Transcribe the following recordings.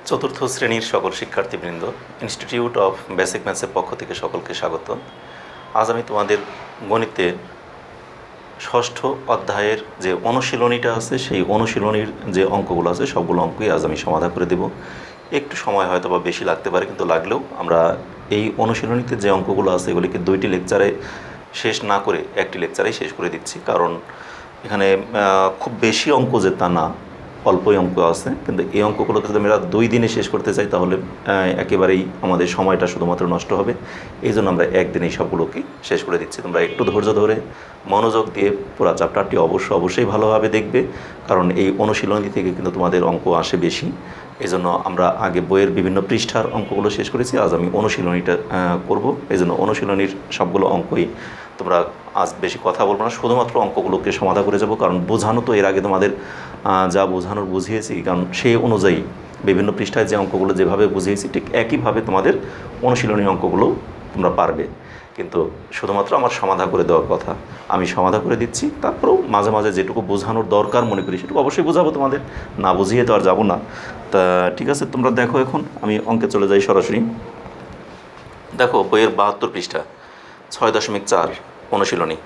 চতুর্থ শ্রেণীর সকল শিক্ষার্থীবৃন্দ, ইনস্টিটিউট অফ বেসিক ম্যাথসের পক্ষ থেকে সকলকে স্বাগত। আজ আমি তোমাদের গণিতের ষষ্ঠ অধ্যায়ের যে অনুশীলনীটা আছে, সেই অনুশীলনীর যে অঙ্কগুলো আছে সবগুলো অঙ্কই আজ আমি সমাধান করে দেব। একটু সময় হয়তো বা বেশি লাগতে পারে, কিন্তু লাগলেও আমরা এই অনুশীলনীতে যে অঙ্কগুলো আছে এগুলিকে দুইটি লেকচারে শেষ না করে একটি লেকচারেই শেষ করে দিচ্ছি। কারণ এখানে খুব বেশি অঙ্ক যে তা না, অল্পই অঙ্ক আছে, কিন্তু এই অঙ্কগুলোকে যদি আমরা 2 দিনে শেষ করতে চাই তাহলে একেবারেই আমাদের সময়টা শুধুমাত্র নষ্ট হবে। এই জন্য আমরা একদিনেই সবগুলোকে শেষ করে দিচ্ছি। তোমরা একটু ধৈর্য ধরে মনোযোগ দিয়ে পুরো চ্যাপ্টারটি অবশ্যই ভালোভাবে দেখবে, কারণ এই অনুশীলনী থেকে কিন্তু তোমাদের অঙ্ক আসে বেশি। এই জন্য আমরা আগে বইয়ের বিভিন্ন পৃষ্ঠার অঙ্কগুলো শেষ করেছি, আজ আমি অনুশীলনীটা করব। এই জন্য অনুশীলনীর সবগুলো অঙ্কই তোমরা আজ বেশি কথা বলবো না, শুধুমাত্র অঙ্কগুলোকে সমাধান করে যাব। কারণ বোঝানো তো এর আগে তোমাদের যা বোঝানোর বুঝিয়েছি, কারণ সেই অনুযায়ী বিভিন্ন পৃষ্ঠায় যে অঙ্কগুলো যেভাবে বুঝিয়েছি ঠিক একইভাবে তোমাদের অনুশীলনী অঙ্কগুলো তোমরা পারবে। কিন্তু শুধুমাত্র আমার সমাধান করে দেওয়ার কথা, আমি সমাধান করে দিচ্ছি। তারপরেও মাঝে মাঝে যেটুকু বোঝানোর দরকার মনে করি সেটুকু অবশ্যই বোঝাবো তোমাদের, না বুঝিয়ে তো আর যাবো না। তা ঠিক আছে, তোমরা দেখো। এখন আমি অঙ্কে চলে যাই সরাসরি। দেখো বইয়ের 72 পৃষ্ঠা 6.4 অনুশীলনী।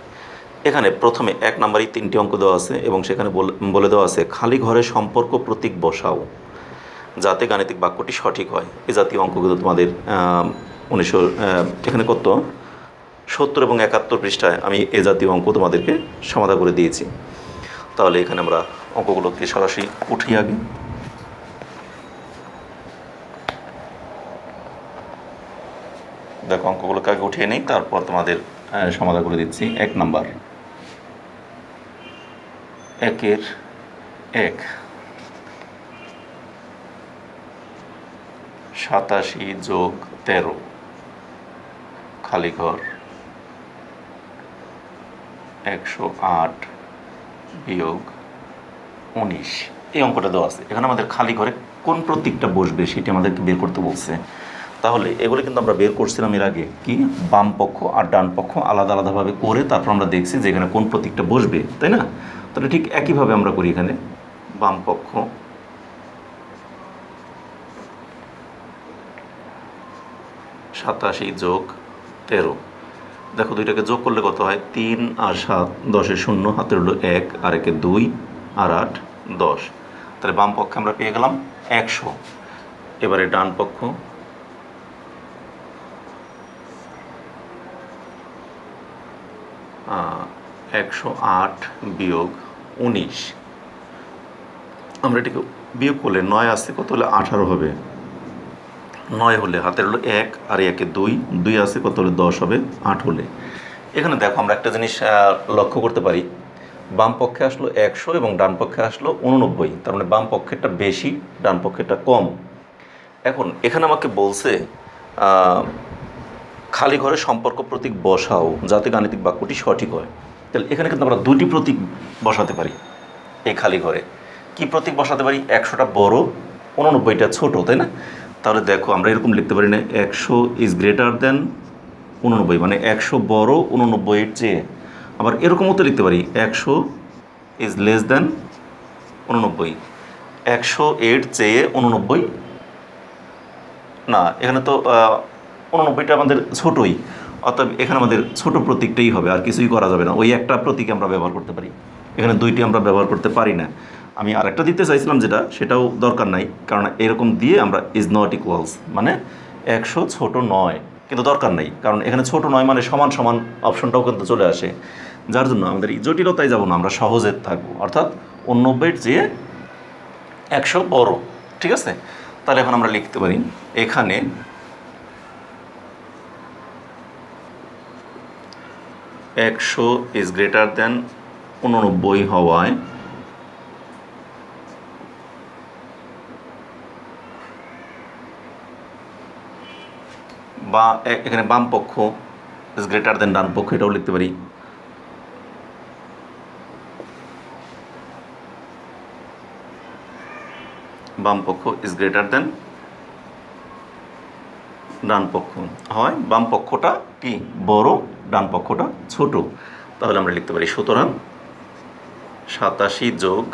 এখানে প্রথমে 1 নম্বরেই 3টি অঙ্ক দেওয়া আছে এবং সেখানে বলে দেওয়া আছে খালি ঘরে সম্পর্ক প্রতীক বসাও যাতে গাণিতিক বাক্যটি সঠিক হয়। এ জাতীয় অঙ্কগুলো তোমাদের এখানে কত 70 এবং 71 পৃষ্ঠায় আমি এ জাতীয় অঙ্ক তোমাদেরকে সমাধান করে দিয়েছি। তাহলে এখানে আমরা অঙ্কগুলোকে সরাসরি উঠি। আগে দেখো অঙ্কগুলোকে আগে উঠিয়ে নেই, তারপর তোমাদের সমাধান করে দিচ্ছি। 1 নাম্বার, 1-এর 1 87 যোগ 13 খালি ঘর 108 বিয়োগ 19। এই অঙ্কটা দেওয়া আছে। এখানে আমাদের খালি ঘরে কোন প্রতীকটা বসবে সেটি আমাদেরকে বের করতে বলছে। তাহলে এগুলো কিন্তু আমরা বের করছিলাম এর আগে, কি বাম পক্ষ আর ডান পক্ষ আলাদা আলাদাভাবে করে তারপর আমরা দেখছি যে এখানে কোন প্রতীকটা বসবে, তাই না? তাহলে ঠিক একইভাবে আমরা করি। এখানে বাম পক্ষ 87 যোগ 13। দেখো দুইটাকে যোগ করলে কত হয়? 3 আর 7 10-এ 0, হাতের হলো 1 আর 1-এ 2 আর 8 10। তাহলে বাম পক্ষে আমরা পেয়ে গেলাম 100। এবারে ডান পক্ষ 108 বিয়োগ 19। আমরা এটাকে বিয়োগ করলে 9 আসছে, কত হলে 18 হবে। 9 হলে হাতের হলো 1 আর 1-এ 2 2 আসছে, কত হলে 10 হবে 8 হলে। এখানে দেখো আমরা একটা জিনিস লক্ষ্য করতে পারি, বাম পক্ষে আসলো 100 এবং ডান পক্ষে আসলো 89। তার মানে বাম পক্ষেরটা বেশি, ডান পক্ষেরটা কম। এখন এখানে আমাকে বলছে খালি ঘরে সম্পর্ক প্রতীক বসাও যাতে গাণিতিক বাক্যটি সঠিক হয়। তাহলে এখানে কিন্তু আমরা 2টি প্রতীক বসাতে পারি। এই খালি ঘরে কি প্রতীক বসাতে পারি? 100টা বড়, 89টা ছোট, তাই না? তাহলে দেখো আমরা এরকম লিখতে পারি না 100 ইজ গ্রেটার দেন 89, মানে 100 বড় 89-এর চেয়ে। আবার এরকমও তো লিখতে পারি 100 ইজ লেস দেন 89, 100 এর চেয়ে 89 না। এখানে তো 89টা আমাদের ছোটই, অর্থাৎ এখানে আমাদের ছোট প্রতীকটাই হবে, আর কিছুই করা যাবে না। ওই একটা প্রতীক আমরা ব্যবহার করতে পারি, এখানে 2টি আমরা ব্যবহার করতে পারি না। আমি আরেকটা দিতে চাইছিলাম সেটাও দরকার নাই, কারণ এরকম দিয়ে আমরা ইজ নট ইকুয়ালস মানে 100 ছোট নয়, কিন্তু দরকার নেই, কারণ এখানে ছোট নয় মানে সমান সমান অপশনটাও কিন্তু চলে আসে। যার জন্য আমাদের জটিলতায় যাব না, আমরা সহজে থাকবো, অর্থাৎ 89-এর চেয়ে 100 বড়। ঠিক আছে, তাহলে এখন আমরা লিখতে পারি এখানে 100 ইজ গ্রেটার দেন 89 হওয়ায় বা এখানে বাম পক্ষ ইজ গ্রেটার দেন ডান পক্ষ, এটাও লিখতে পারি। বাম পক্ষ ইজ গ্রেটার দেন ডান পক্ষ হয় বাম পক্ষটা কি বড়, ডান পক্ষটা ছোট। তাহলে আমরা লিখতে পারি সুতরাং 87 যোগ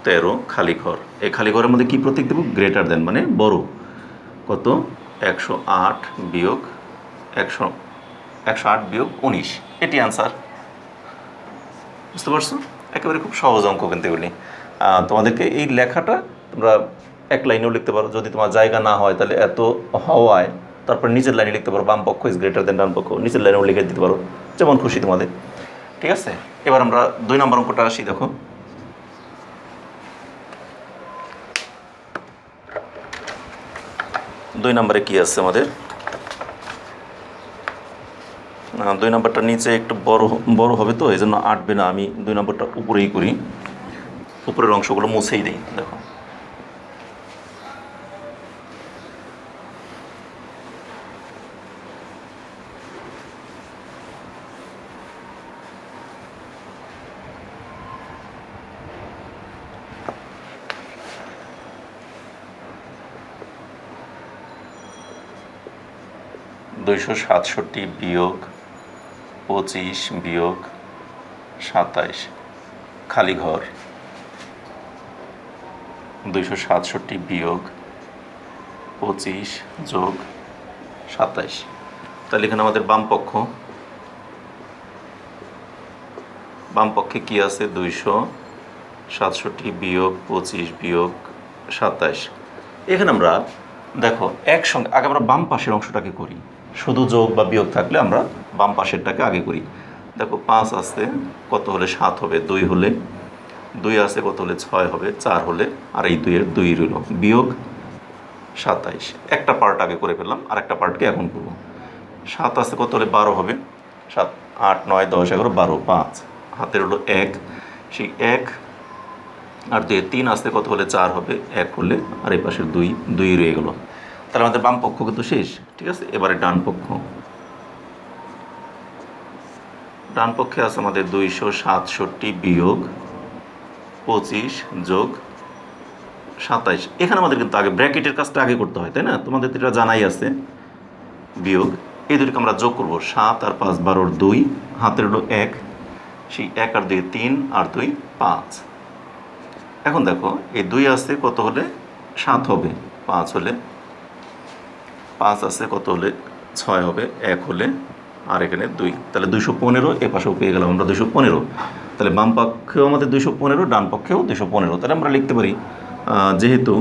13 খালি ঘর। এই খালি ঘরের মধ্যে কী প্রতীক দেব? গ্রেটার দেন মানে বড়। কত? 108 বিয়োগ 108 বিয়োগ 19। এটি অ্যান্সার। বুঝতে পারছো? একেবারে খুব সহজ অঙ্ক কিন্তু এগুলি। তোমাদেরকে এই লেখাটা তোমরা এক লাইনেও লিখতে পারো, যদি তোমার জায়গা না হয় তাহলে এত হওয়ায় তারপর নিচের লাইনে লিখতে পারো বাম পক্ষ ইজ গ্রেটার দেন ডান পক্ষ, নিচের লাইনেও লিখে দিতে পারো, যেমন খুশি তোমাদের। ঠিক আছে, এবার আমরা 2 নম্বর অঙ্কটা আসি। দেখো 2 নম্বরে কী আছে আমাদের? 2 নম্বরটা নিচে একটু বড় হবে তো এই জন্য আটবে না, আমি 2 নম্বরটা উপরেই করি, উপরের অংশগুলো মুছেই দিই। দেখো (267 বিয়োগ 25 বিয়োগ 27 খালি ঘর) 267 বিয়োগ 25 যোগ 27। তাহলে এখানে আমাদের বাম পক্ষে কী আছে? 267 বিয়োগ 25 বিয়োগ 27। এখানে আমরা দেখো একসঙ্গে আগে আমরা বাম পাশের অংশটাকে করি, শুধু যোগ বা বিয়োগ থাকলে আমরা বাম পাশেরটাকে আগে করি। দেখো 5 আছে কত হলে 7 হবে? 2 হলে, 2 আছে কত হলে 6 হবে? 4 হলে, আর এই 2 এর 2 রইল, বিয়োগ 27। একটা পার্ট আগে করে ফেললাম, আর একটা পার্টকে এখন করব। 7 আছে কত হলে 12 হবে? 7, 8, 9, 10, 11, 12, 5 হাতের হলো 1, সেই 1 আর 2 3 আসতে কত হলে 4 হবে? 1 হলে, আর এই পাশের 2 রয়ে গেল। তাহলে আমাদের বাম পক্ষ কিন্তু শেষ। ঠিক আছে, এবারে ডান পক্ষে আছে আমাদের 267 বিয়োগ 25 যোগ 27। এখানে আমাদের কিন্তু আগে ব্র্যাকেটের কাজটা আগে করতে হয়, তাই না? তোমাদের এটা জানাই আছে। বিয়োগ এই দুটোকে আমরা যোগ করব, 7 আর 5 12, 2 হাতের হলো 1, সেই 1 আর 2 3 আর 2 5। এখন দেখো এই 2 আছে কত হলে 7 হবে? 5 হলে, 5 আছে কত হলে 6 হবে? 1 হলে, আর এখানে 2, তাহলে 215। এ পাশেও পেয়ে গেলাম আমরা 215। তাহলে বাম পক্ষেও আমাদের 215, ডান পক্ষেও 215। তাহলে আমরা লিখতে পারি যেহেতু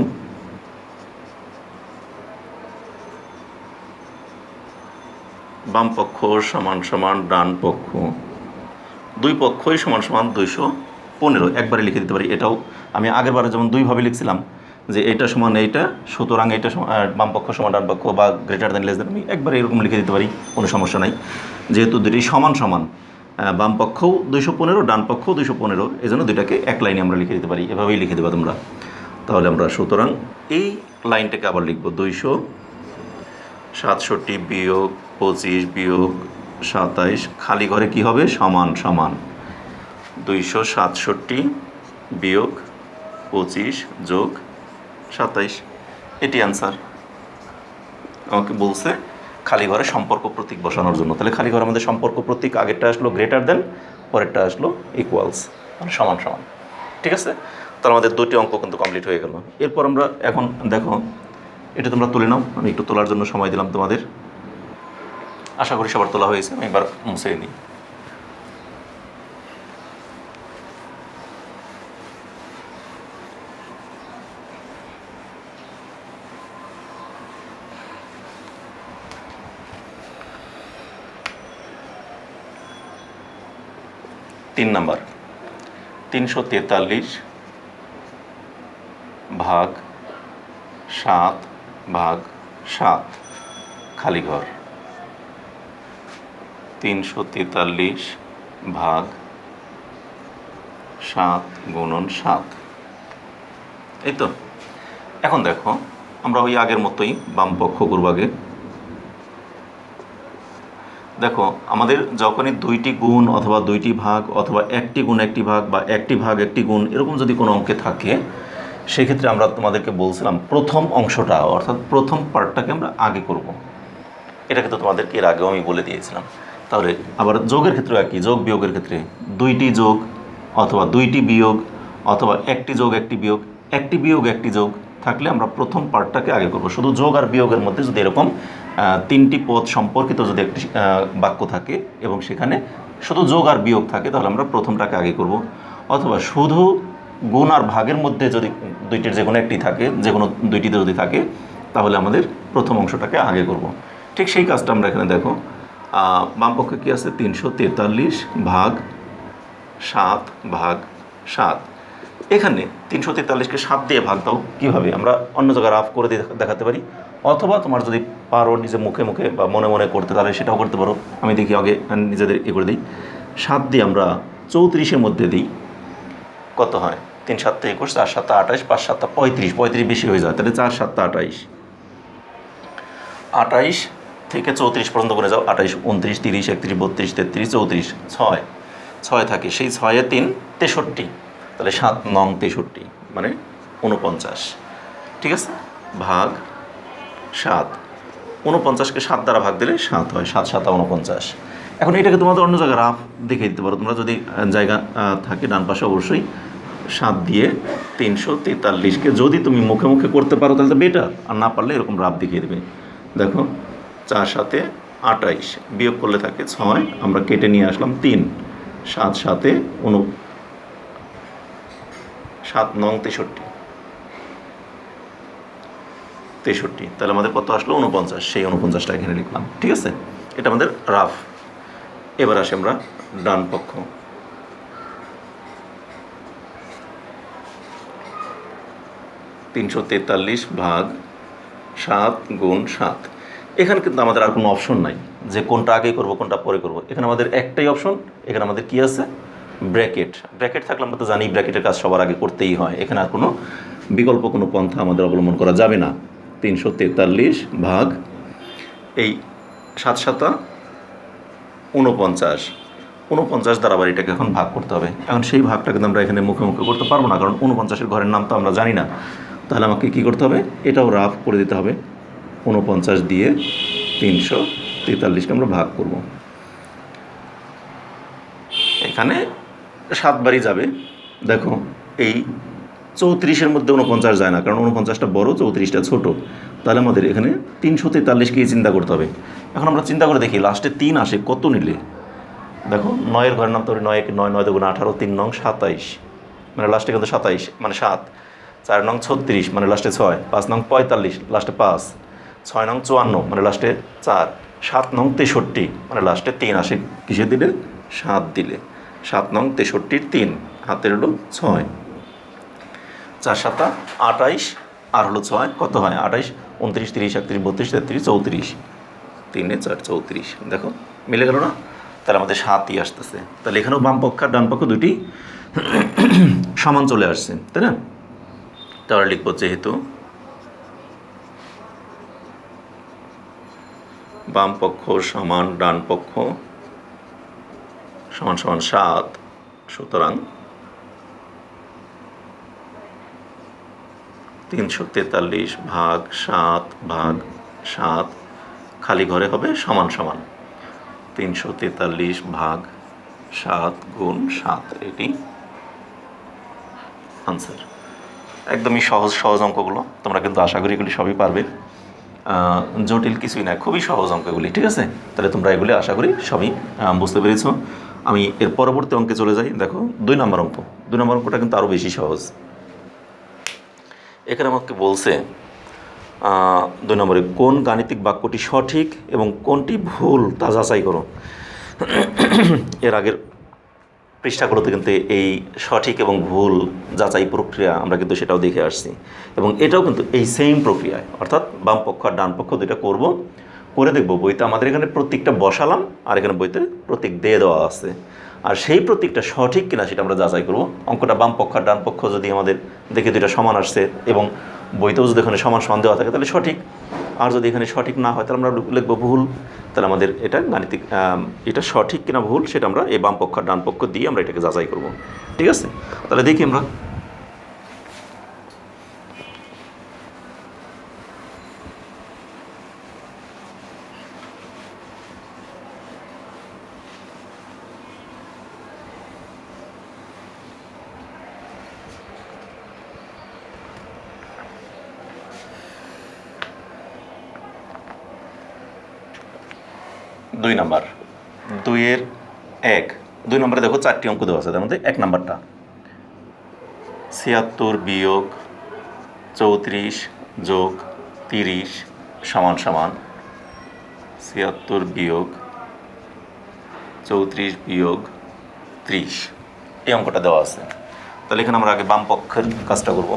বাম পক্ষ সমান সমান ডান পক্ষ, দুই পক্ষই সমান সমান 215, একবারে লিখে দিতে পারি। এটাও আমি আগের বারে যেমন 2 ভাবে লিখছিলাম যে এটা সমান এইটা, সুতরাং এটা বাম পক্ষ সমান ডান পক্ষ বা গ্রেটার দেন লেস দেন, আমি একবারে এরকম লিখে দিতে পারি, কোনো সমস্যা নাই। যেহেতু দুটি সমান সমান, বাম পক্ষও 215, ডান পক্ষও 215, এই জন্য দুইটাকে এক লাইনে আমরা লিখে দিতে পারি, এভাবেই লিখে দেবা তোমরা। তাহলে আমরা সুতরাং এই লাইনটাকে আবার লিখব, 267 বিয়োগ 25 বিয়োগ 27 খালি ঘরে কি হবে? সমান সমান 267 বিয়োগ 25 যোগ 27। এটি অ্যান্সার। আমাকে বলছে খালি ঘরে সম্পর্ক প্রতীক বসানোর জন্য। তাহলে খালি ঘরে আমাদের সম্পর্ক প্রতীক আগেরটা আসলো গ্রেটার দেন, পরেরটা আসলো ইকুয়ালস, মানে সমান সমান। ঠিক আছে, তাহলে আমাদের 2টি অঙ্ক কিন্তু কমপ্লিট হয়ে গেল। এরপর আমরা এখন দেখো এটা তোমরা তুলে নাও, আমি একটু তোলার জন্য সময় দিলাম তোমাদের। আশা করি সবার তোলা হয়েছে, আমি এবার মুছে নিই। তিন নাম্বার 343 ভাগ 7 ভাগ 7 খালি ঘর। 343 ভাগ 7 গুণন 7। এই তো। এখন দেখো আমরা ওই আগের মতোই বাম পক্ষ করব আগে। দেখো আমাদের যখনই 2টি গুণ অথবা 2টি ভাগ অথবা 1টি গুণ 1টি ভাগ বা 1টি ভাগ 1টি গুণ এরকম যদি কোনো অঙ্কে থাকে, সেক্ষেত্রে আমরা তোমাদেরকে বলছিলাম প্রথম অংশটা অর্থাৎ প্রথম পার্টটাকে আমরা আগে করব। এটা কিন্তু তোমাদেরকে এর আগেও আমি বলে দিয়েছিলাম। তাহলে আবার যোগের ক্ষেত্রে একই, যোগ বিয়োগের ক্ষেত্রে 2টি যোগ অথবা 2টি বিয়োগ অথবা একটি যোগ একটি বিয়োগ, একটি বিয়োগ একটি যোগ থাকলে আমরা প্রথম পার্টটাকে আগে করব। শুধু যোগ আর বিয়োগের মধ্যে যদি এরকম তিনটি পদ সম্পর্কিত যদি একটি বাক্য থাকে এবং সেখানে শুধু যোগ আর বিয়োগ থাকে তাহলে আমরা প্রথমটাকে আগে করব। অথবা শুধু গুণ আর ভাগের মধ্যে যদি দুইটির যে কোনো একটি থাকে, যে কোনো দুইটিতে যদি থাকে তাহলে আমাদের প্রথম অংশটাকে আগে করব। ঠিক সেই কাজটা আমরা এখানে দেখো, বাম পক্ষে কী আছে, 343 ভাগ 7 ভাগ 7। এখানে 343কে 7 দিয়ে ভাগ দাও। কীভাবে? আমরা অন্য জায়গায় রাফ করে দিয়ে দেখাতে পারি, অথবা তোমার যদি পারো নিজে মুখে মুখে বা মনে মনে করতে তাহলে সেটাও করতে পারো। আমি দেখি আগে নিজেদের করে দিই। 7 দিয়ে আমরা 34-এর মধ্যে দিই, কত হয়? 3 7 21, 4 7 28, 5 7 35, 35 বেশি হয়ে যায়, তাহলে 4 7 28, 28 থেকে 34 পর্যন্ত করে যাও। 28 29 30 31 32 33 34, 6 6 থাকে, সেই 6 3 63, তাহলে 7 9 63 মানে 49। ঠিক আছে, ভাগ 7, 49কে 7 দ্বারা ভাগ দিলে 7 হয়, 7 7 49। এখন এটাকে তোমাদের অন্য জায়গায় রাফ দেখে দিতে পারো, তোমরা যদি জায়গা থাকে ডান পাশে অবশ্যই 7 দিয়ে 343কে যদি তুমি মুখে মুখে করতে পারো তাহলে তো বেটার, আর না পারলে এরকম রাফ দেখিয়ে দেবে। দেখো 4 7 28, বিয়োগ করলে থাকে 6, আমরা কেটে নিয়ে আসলাম 3, 7 7 7 9 63, তাহলে আমাদের কত আসলো? 49। সেই 49টা এখানে লিখলাম। ঠিক আছে, এটা আমাদের রাফ। এবার আসি আমরা ডান পক্ষ। 343 ভাগ 7 গুণ 7। এখানে কিন্তু আমাদের আর কোনো অপশন নাই যে কোনটা আগে করব কোনটা পরে করব। এখানে আমাদের একটাই অপশন, এখানে আমাদের কি আছে? ব্র্যাকেট। ব্র্যাকেট থাকলে আমরা তো জানি ব্র্যাকেটের কাজ সবার আগে করতেই হয়, এখানে আর কোনো বিকল্প কোনো পন্থা আমাদের অবলম্বন করা যাবে না। 343 ভাগ এই 7 7 49, 49 দ্বারা আবার এটাকে এখন ভাগ করতে হবে। এখন সেই ভাগটা কিন্তু আমরা এখানে মুখে মুখে করতে পারবো না, কারণ 49-এর ঘরের নাম তো আমরা জানি না। তাহলে আমাকে কী করতে হবে? এটাও রাফ করে দিতে হবে। 49 দিয়ে 343কে আমরা ভাগ করব। এখানে 7 বারই যাবে। দেখো এই 34-এর মধ্যে 49 যায় না, কারণ 49টা বড়, 34টা ছোট। তাহলে আমাদের এখানে 343কেই চিন্তা করতে হবে। এখন আমরা চিন্তা করে দেখি লাস্টে 3 আসে কত নিলে। দেখো 9-এর ঘরের নাম তো 9 1 9 9 2 18, 3 9 27, মানে লাস্টে কিন্তু 27 মানে 7, 4 9 36 মানে লাস্টে 6, 5 9 45 লাস্টে 5, 6 9 54 মানে লাস্টে 4, 7 9 63 মানে লাস্টে 3 আসে কিসে দিলে? 7 দিলে। 7 9 63 3 হাতের হলো 6, 4 7 28 আর হলো 6, কত হয়? 28 29 30 31 32 33 34, 3 4 34। দেখো মিলে গেল না? তাহলে আমাদের 7ই আসতেছে। তাহলে এখানেও বাম পক্ষ আর ডান পক্ষ দুটি সমান চলে আসছে, তাই না? তাহলে লিখবো যেহেতু বাম পক্ষ সমান ডান পক্ষ সমান সমান 7, সুতরাং 343 ভাগ 7 ভাগ 7 খালি ঘরে হবে সমান সমান 343 ভাগ 7 গুণ 7, এটি আনসার। একদমই সহজ সহজ অঙ্কগুলো, তোমরা কিন্তু আশা করি এগুলি সবই পারবে। জটিল কিছুই না, খুবই সহজ অঙ্ক এগুলি। ঠিক আছে, তাহলে তোমরা এগুলি আশা করি সবই বুঝতে পেরেছো। আমি এর পরবর্তী অঙ্কে চলে যাই। দেখো 2 নম্বর অঙ্ক। 2 নম্বর অঙ্কটা কিন্তু আরও বেশি সহজ। এখানে আমাকে বলছে 2 নম্বরে কোন গাণিতিক বাক্যটি সঠিক এবং কোনটি ভুল তা যাচাই করো। এর আগের পৃষ্ঠাগুলোতে কিন্তু এই সঠিক এবং ভুল যাচাই প্রক্রিয়া আমরা কিন্তু সেটাও দেখে আসছি, এবং এটাও কিন্তু এই সেম প্রক্রিয়ায়, অর্থাৎ বাম পক্ষ আর ডান পক্ষ দুইটা করব, করে দেখব বইতে আমাদের এখানে প্রত্যেকটা বসালাম আর এখানে বইতে প্রতীক দিয়ে দেওয়া আছে, আর সেই প্রতীকটা সঠিক কিনা সেটা আমরা যাচাই করব। অঙ্কটা বাম পক্ষ আর ডান পক্ষ যদি আমাদের দেখে দুইটা সমান আসছে এবং বইতেও যদি এখানে সমান সমান দেওয়া থাকে তাহলে সঠিক, আর যদি এখানে সঠিক না হয় তাহলে আমরা লিখবো ভুল। তাহলে আমাদের এটা গাণিতিক এটা সঠিক কিনা ভুল সেটা আমরা এই বাম পক্ষ আর ডান পক্ষ দিয়ে আমরা এটাকে যাচাই করব। ঠিক আছে, তাহলে দেখি আমরা। 2 নাম্বার 2-এর 1 2 নম্বরে দেখো 4টি অঙ্ক দেওয়া আছে, তার মধ্যে 1 নাম্বারটা 76 বিয়োগ 34 যোগ 30 সমান সমান 76 বিয়োগ 34 বিয়োগ 30, এই অঙ্কটা দেওয়া আছে। তাহলে এখানে আমরা আগে বাম পক্ষের কাজটা করব।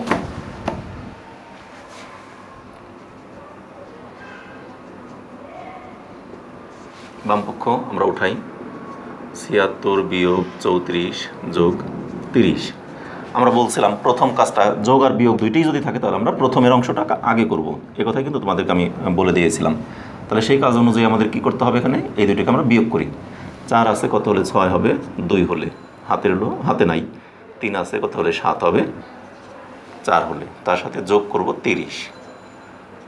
বাম পক্ষ আমরা উঠাই 76 বিয়োগ 34 যোগ 30। আমরা বলছিলাম প্রথম কাজটা যোগ আর বিয়োগ দুইটাই যদি থাকে তাহলে আমরা প্রথমের অংশটা আগে করব, এ কথাই কিন্তু তোমাদেরকে আমি বলে দিয়েছিলাম। তাহলে সেই কাজ অনুযায়ী আমাদের কি করতে হবে, এখানে এই দুইটাকে আমরা বিয়োগ করি। 4 আছে কত হলে 6 হবে, 2 হলে, হাতের হলো হাতে নাই, 3 আছে কত হলে 7 হবে, 4 হলে, তার সাথে যোগ করব 30।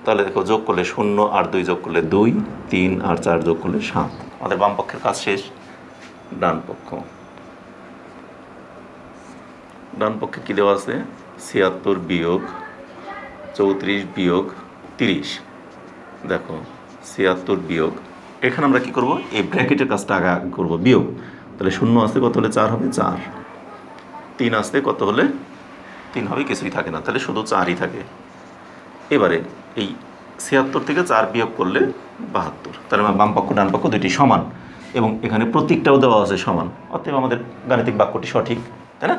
তাহলে দেখো যোগ করলে 0 আর 2 যোগ করলে 2, 3 আর 4 যোগ করলে 7। আমাদের বাম পক্ষের কাজ শেষ। ডান পক্ষে কী দেওয়া আছে, 76 বিয়োগ 34 বিয়োগ 30। দেখো 76 বিয়োগ, এখানে আমরা কি করব, এই ব্র্যাকেটের কাজটা আগে করব, বিয়োগ। তাহলে 0 আসতে কত হলে 4 হবে, 4। 3 আসতে কত হলে 3 হবে, কিছুই থাকে না, তাহলে শুধু 4ই থাকে। এবারে এই 76 থেকে 4 বিয়োগ করলে 72। তাহলে বাম পক্ষ ডান পক্ষ দুইটি সমান এবং এখানে প্রতীকটাও দেওয়া আছে সমান, অতএব আমাদের গাণিতিক বাক্যটি সঠিক, তাই না?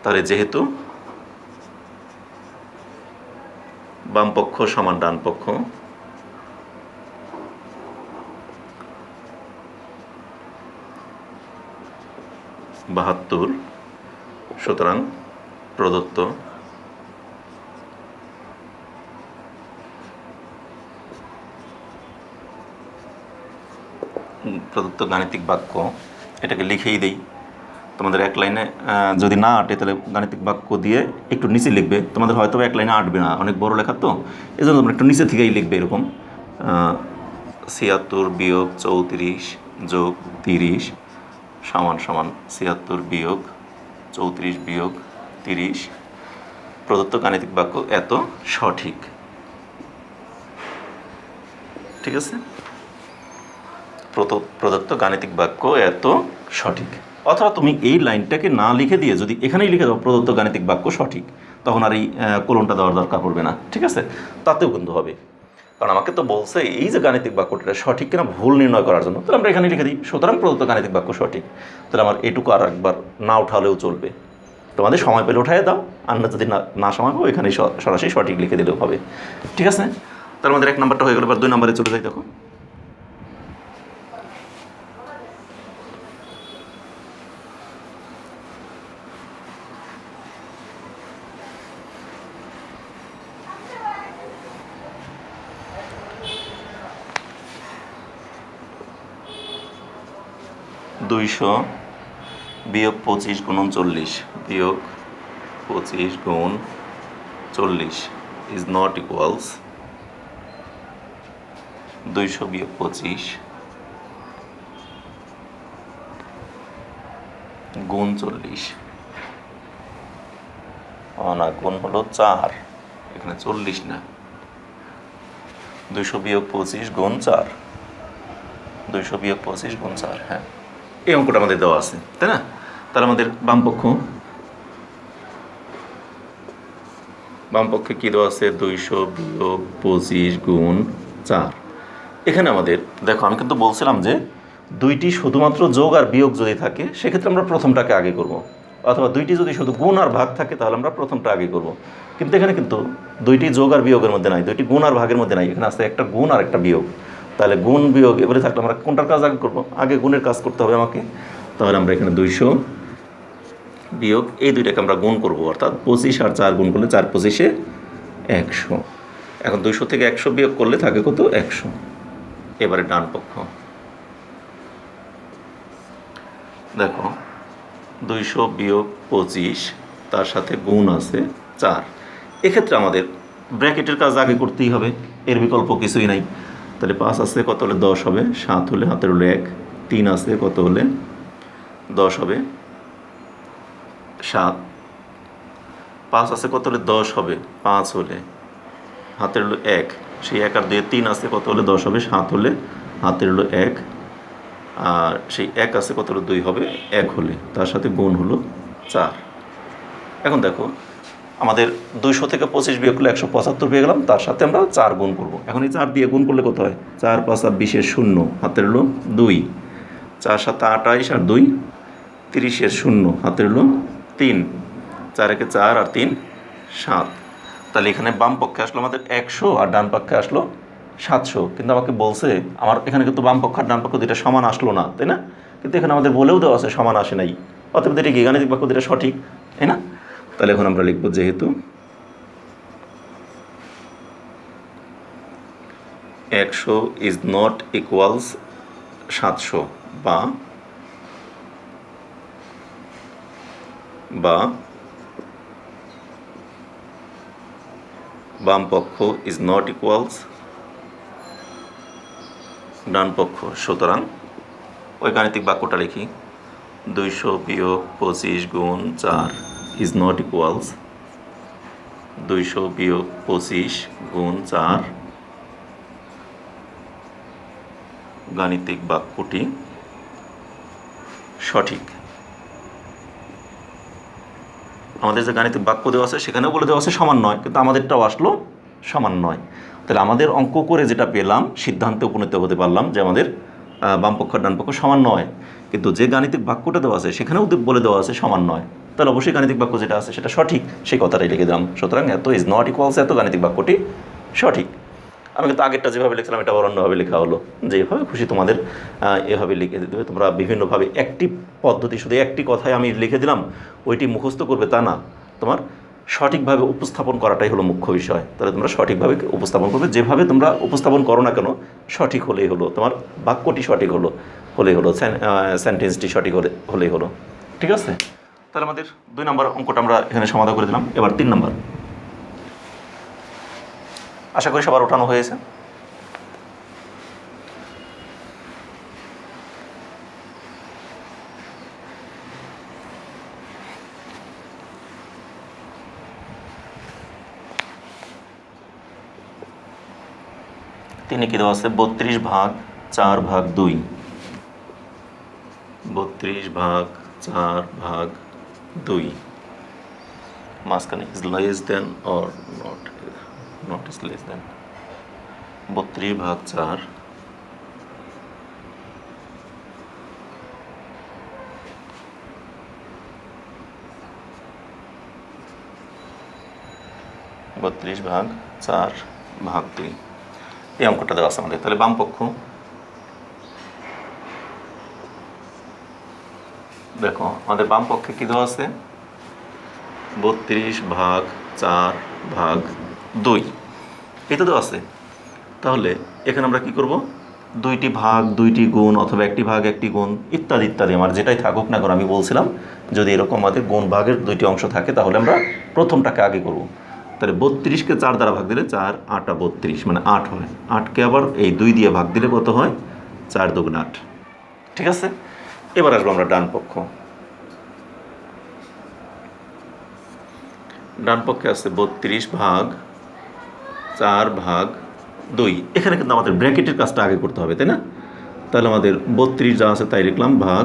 তাহলে যেহেতু বাম পক্ষ সমান ডান পক্ষ, বাহাত্তর, সুতরাং প্রদত্ত গাণিতিক বাক্য, এটাকে লিখেই দেই। তোমাদের এক লাইনে যদি না আটে তাহলে গাণিতিক বাক্য দিয়ে একটু নিচে লিখবে, তোমাদের হয়তো এক লাইনে আটবে না, অনেক বড় লেখা তো, এই জন্য তোমরা একটু নিচে থেকেই লিখবে এরকম 76 বিয়োগ 34 যোগ 30 সমান সমান 76 বিয়োগ 34 বিয়োগ 30, প্রদত্ত গাণিতিক বাক্য এত সঠিক। ঠিক আছে, প্রদত্ত গাণিতিক বাক্য এত সঠিক। অথবা তুমি এই লাইনটাকে না লিখে দিয়ে যদি এখানেই লিখে দাও প্রদত্ত গাণিতিক বাক্য সঠিক, তখন আর এই কোলনটা দেওয়ার দরকার পড়বে না। ঠিক আছে, তাতেও কিন্তু হবে, কারণ আমাকে তো বলছে এই যে গাণিতিক বাক্যটা সঠিক কিনা ভুল নির্ণয় করার জন্য, তাহলে আমরা এখানে লিখে দিই সুতরাং প্রদত্ত গাণিতিক বাক্য সঠিক। তাহলে আমার এটুকু আর একবার না উঠালেও চলবে, তোমাদের সময় পেলে উঠাই দাও, আর না যদি না সময় পাবো এখানে সরাসরি সঠিক লিখে দিলেও হবে। ঠিক আছে, তার আমাদের 1 নাম্বারটা হয়ে গেল। এবার 2 নাম্বারে চলে যাই। দেখো 200 বিয়োগ 25 গুণন 40 বিয়োগ 25 গুণ 40 ইজ নট ইকুয়ালস 200 বিয়োগ 25 গুণ 40, না গুণ হলো 4, এখানে 40 না, 200 বিয়োগ 25 গুণ 4, 200 বিয়োগ 25 গুণ 4, হ্যাঁ এই অঙ্কটা আমাদের দেওয়া আছে, তাই না? তাহলে আমাদের বাম পক্ষে কী দেওয়া আছে, 200 বিয়োগ 25 গুণ 4। এখানে আমাদের দেখো আমি কিন্তু বলছিলাম যে দুইটি শুধুমাত্র যোগ আর বিয়োগ যদি থাকে সেক্ষেত্রে আমরা প্রথমটাকে আগে করব, অথবা দুইটি যদি শুধু গুণ আর ভাগ থাকে তাহলে আমরা প্রথমটা আগে করব। কিন্তু এখানে কিন্তু দুইটি যোগ আর বিয়োগের মধ্যে নাই, দুইটি গুণ আর ভাগের মধ্যে নাই, এখানে আছে একটা গুণ আর একটা বিয়োগ। তাহলে গুণ বিয়োগ এবারে থাকলে আমরা কোনটার কাজ আগে করবো, আগে গুণের কাজ করতে হবে আমাকে। তাহলে আমরা এখানে 200 বিয়োগ এই দুইটাকে আমরা গুণ করব, অর্থাৎ 25 আর 4 গুণ করলে 4 25-এ 100। এখন 200 থেকে 100 বিয়োগ করলে থাকে কত, 100। এবারে ডান পক্ষ দেখো 200 বিয়োগ 25, তার সাথে গুণ আছে 4। এক্ষেত্রে আমাদের ব্র্যাকেটের কাজ আগে করতেই হবে, এর বিকল্প কিছুই নাই। তাহলে 5 আছে কত হলে 10 হবে, 7 হলে হাতের হলো 1, 3 আছে কত হলে 10 হবে, 7, 5 আছে কত হলে 10 হবে, 5 হলে হাতের হলো 1, সেই 1 আর 2 3 আছে কত হলে 10 হবে, 7 হলে হাতের হলো 1, আর সেই 1 আছে কত হলো 2 হবে 1 হলে, তার সাথে গুণ হলো 4। এখন দেখো আমাদের 200 থেকে 25 বিয়োগ করলে 175 পেয়ে গেলাম, তার সাথে আমরা 4 গুণ করব। এখন এই 4 দিয়ে গুণ করলে কত হয়? 4 5 20 শূন্য, হাতের হলো 2, 4 7 28 আর 2 30 শূন্য, হাতের হলো 3, 4 একে 4 আর 3 7। তাহলে এখানে বাম পক্ষে আসলো আমাদের 100 আর ডান পক্ষে আসলো 700। কিন্তু আমাকে বলছে আমার এখানে কিন্তু বাম পক্ষ আর ডান পক্ষ দুইটা সমান আসলো না, তাই না? কিন্তু এখানে আমাদের বলেও দেওয়া আছে সমান আসে নাই, অতএব এটা কি গাণিতিক বাক্য দুইটা সঠিক, তাই না? তাহলে এখন আমরা লিখব যেহেতু 100 ইজ নট ইকুয়ালস 700 বা বাম পক্ষ ইজ নট ইকুয়ালস ডান পক্ষ। সুতরাং ওই গাণিতিক বাক্যটা লিখি, 200 বিয়োগ 25 গুণ 4 ইজ নট ইকুয়ালস 200 বিয়োগ 25 গুণ 4। গাণিতিক বাক্যটি সঠিক। আমাদের যে গাণিতিক বাক্য দেওয়া আছে সেখানেও বলে দেওয়া আছে সমান নয়, কিন্তু আমাদেরটাও আসলো সমান নয়। তাহলে আমাদের অঙ্ক করে যেটা পেলাম, সিদ্ধান্তে উপনীত হতে পারলাম যে আমাদের বাম পক্ষ আর ডান পক্ষ সমান নয়, কিন্তু যে গাণিতিক বাক্যটা দেওয়া আছে সেখানেও বলে দেওয়া আছে সমান নয়। তাহলে অবশ্যই গাণিতিক বাক্য যেটা আছে সেটা সঠিক, সেই কথাটাই লিখে দিলাম। সুতরাং এত ইজ নট ইকুয়ালস এত গাণিতিক বাক্যটি সঠিক। আমি কিন্তু আগেরটা যেভাবে লিখছিলাম এটা অন্যভাবে লেখা হলো, যেভাবে খুশি তোমাদের এভাবে লিখে দিতে হবে। তোমরা বিভিন্নভাবে একটি পদ্ধতি, শুধু একটি কথায় আমি লিখে দিলাম ওইটি মুখস্থ করবে তা না, তোমার সঠিকভাবে উপস্থাপন করাটাই হলো মুখ্য বিষয়। তাহলে তোমরা সঠিকভাবে উপস্থাপন করবে, যেভাবে তোমরা উপস্থাপন করো না কেন সঠিক হলেই হলো, তোমার বাক্যটি সঠিক হলেই হলো, সেন্টেন্সটি সঠিক হলেই হলো। ঠিক আছে? তাহলে আমাদের 2 নম্বর অঙ্কটা আমরা এখানে সমাধান করে দিলাম। এবার 3 নম্বর, আশা করি সবার ওঠানো হয়েছে। তিনি কি দেওয়া আছে? 32 ভাগ 4 ভাগ 2, 32 ভাগ 4 ভাগ 2 মাঝখানে is less than or not is less than. 32 ভাগ 4 32 ভাগ 4 ভাগ 2, এই অঙ্কটা দেওয়া আছে আমাদের। তাহলে বাম পক্ষ দেখো, আমাদের বাম পক্ষে কী দেওয়া আছে? 32 ভাগ 4 ভাগ 2 এটা দেওয়া আছে। তাহলে এখানে আমরা কি করব? 2টি ভাগ 2টি গুণ, অথবা একটি ভাগ একটি গুণ, ইত্যাদি ইত্যাদি, আমার যেটাই থাকুক না কারণ আমি বলছিলাম যদি এরকম আমাদের গুণ ভাগের 2টি অংশ থাকে তাহলে আমরা প্রথমটাকে আগে করব। তাহলে 32কে 4 দ্বারা ভাগ দিলে 4 8 32 মানে 8 হয়। 8কে আবার এই 2 দিয়ে ভাগ দিলে কত হয়? 4 2 8। ঠিক আছে? এবার আসবো আমরা ডান পক্ষ। ডান পক্ষে আছে 32 ভাগ 4 ভাগ 2। এখানে কিন্তু আমাদের ব্র্যাকেটের কাজটা আগে করতে হবে, তাই না? তাহলে আমাদের 32 যা আছে তাই লিখলাম, ভাগ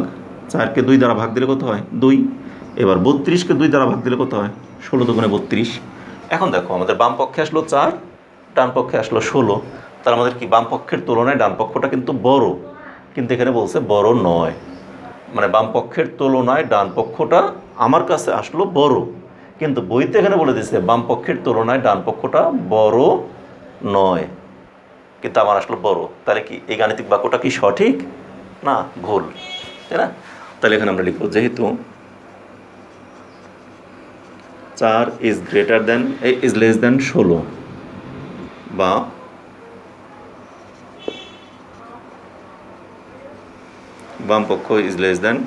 4কে 2 দ্বারা ভাগ দিলে কত হয়? 2। এবার 32কে 2 দ্বারা ভাগ দিলে কত হয়? 16 দুগুণে 32। এখন দেখো আমাদের বাম পক্ষে আসলো 4, ডান পক্ষে আসলো 16। তাহলে আমাদের কি বাম পক্ষের তুলনায় ডান পক্ষটা কিন্তু বড়, কিন্তু এখানে বলছে বড় নয়, মানে বাম পক্ষের তুলনায় ডান পক্ষটা আমার কাছে আসলো বড়, কিন্তু বইতে এখানে বলে দিচ্ছে বাম পক্ষের তুলনায় ডান পক্ষটা বড় নয়, কিন্তু আমার আসলো বড়। তাহলে কি এই গাণিতিক বাক্যটা কি সঠিক না ভুল, তাই না? তাহলে এখানে আমরা লিখব যেহেতু 4 ইজ লেস দেন 16 বা বাম পক্ষ ইজ লেস দেন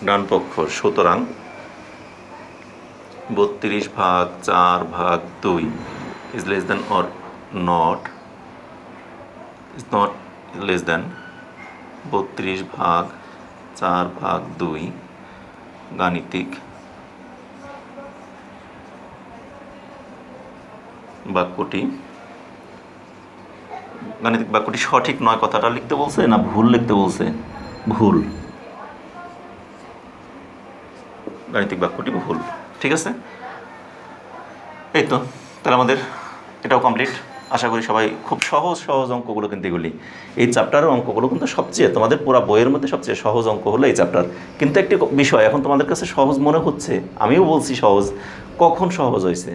ডান পক্ষ, সুতরাং 32 ভাগ 4 ভাগ 2 is less than or not less than 32 ভাগ 4 ভাগ 2। গাণিতিক বাক্যটি গাণিতিক বাক্যটি সঠিক নয় কথাটা লিখতে বলছে না ভুল লিখতে বলছে? ভুল। গাণিতিক বাক্যটি ভুল। ঠিক আছে, এই তো তাহলে আমাদের এটাও কমপ্লিট। আশা করি সবাই খুব সহজ সহজ অঙ্কগুলো কিন্তু এগুলি, এই চ্যাপ্টারের অঙ্কগুলো কিন্তু সবচেয়ে তোমাদের পুরো বইয়ের মধ্যে সবচেয়ে সহজ অঙ্ক হলো এই চ্যাপ্টার। কিন্তু একটি বিষয় এখন তোমাদের কাছে সহজ মনে হচ্ছে, আমিও বলছি সহজ, কখন সহজ হয়েছে?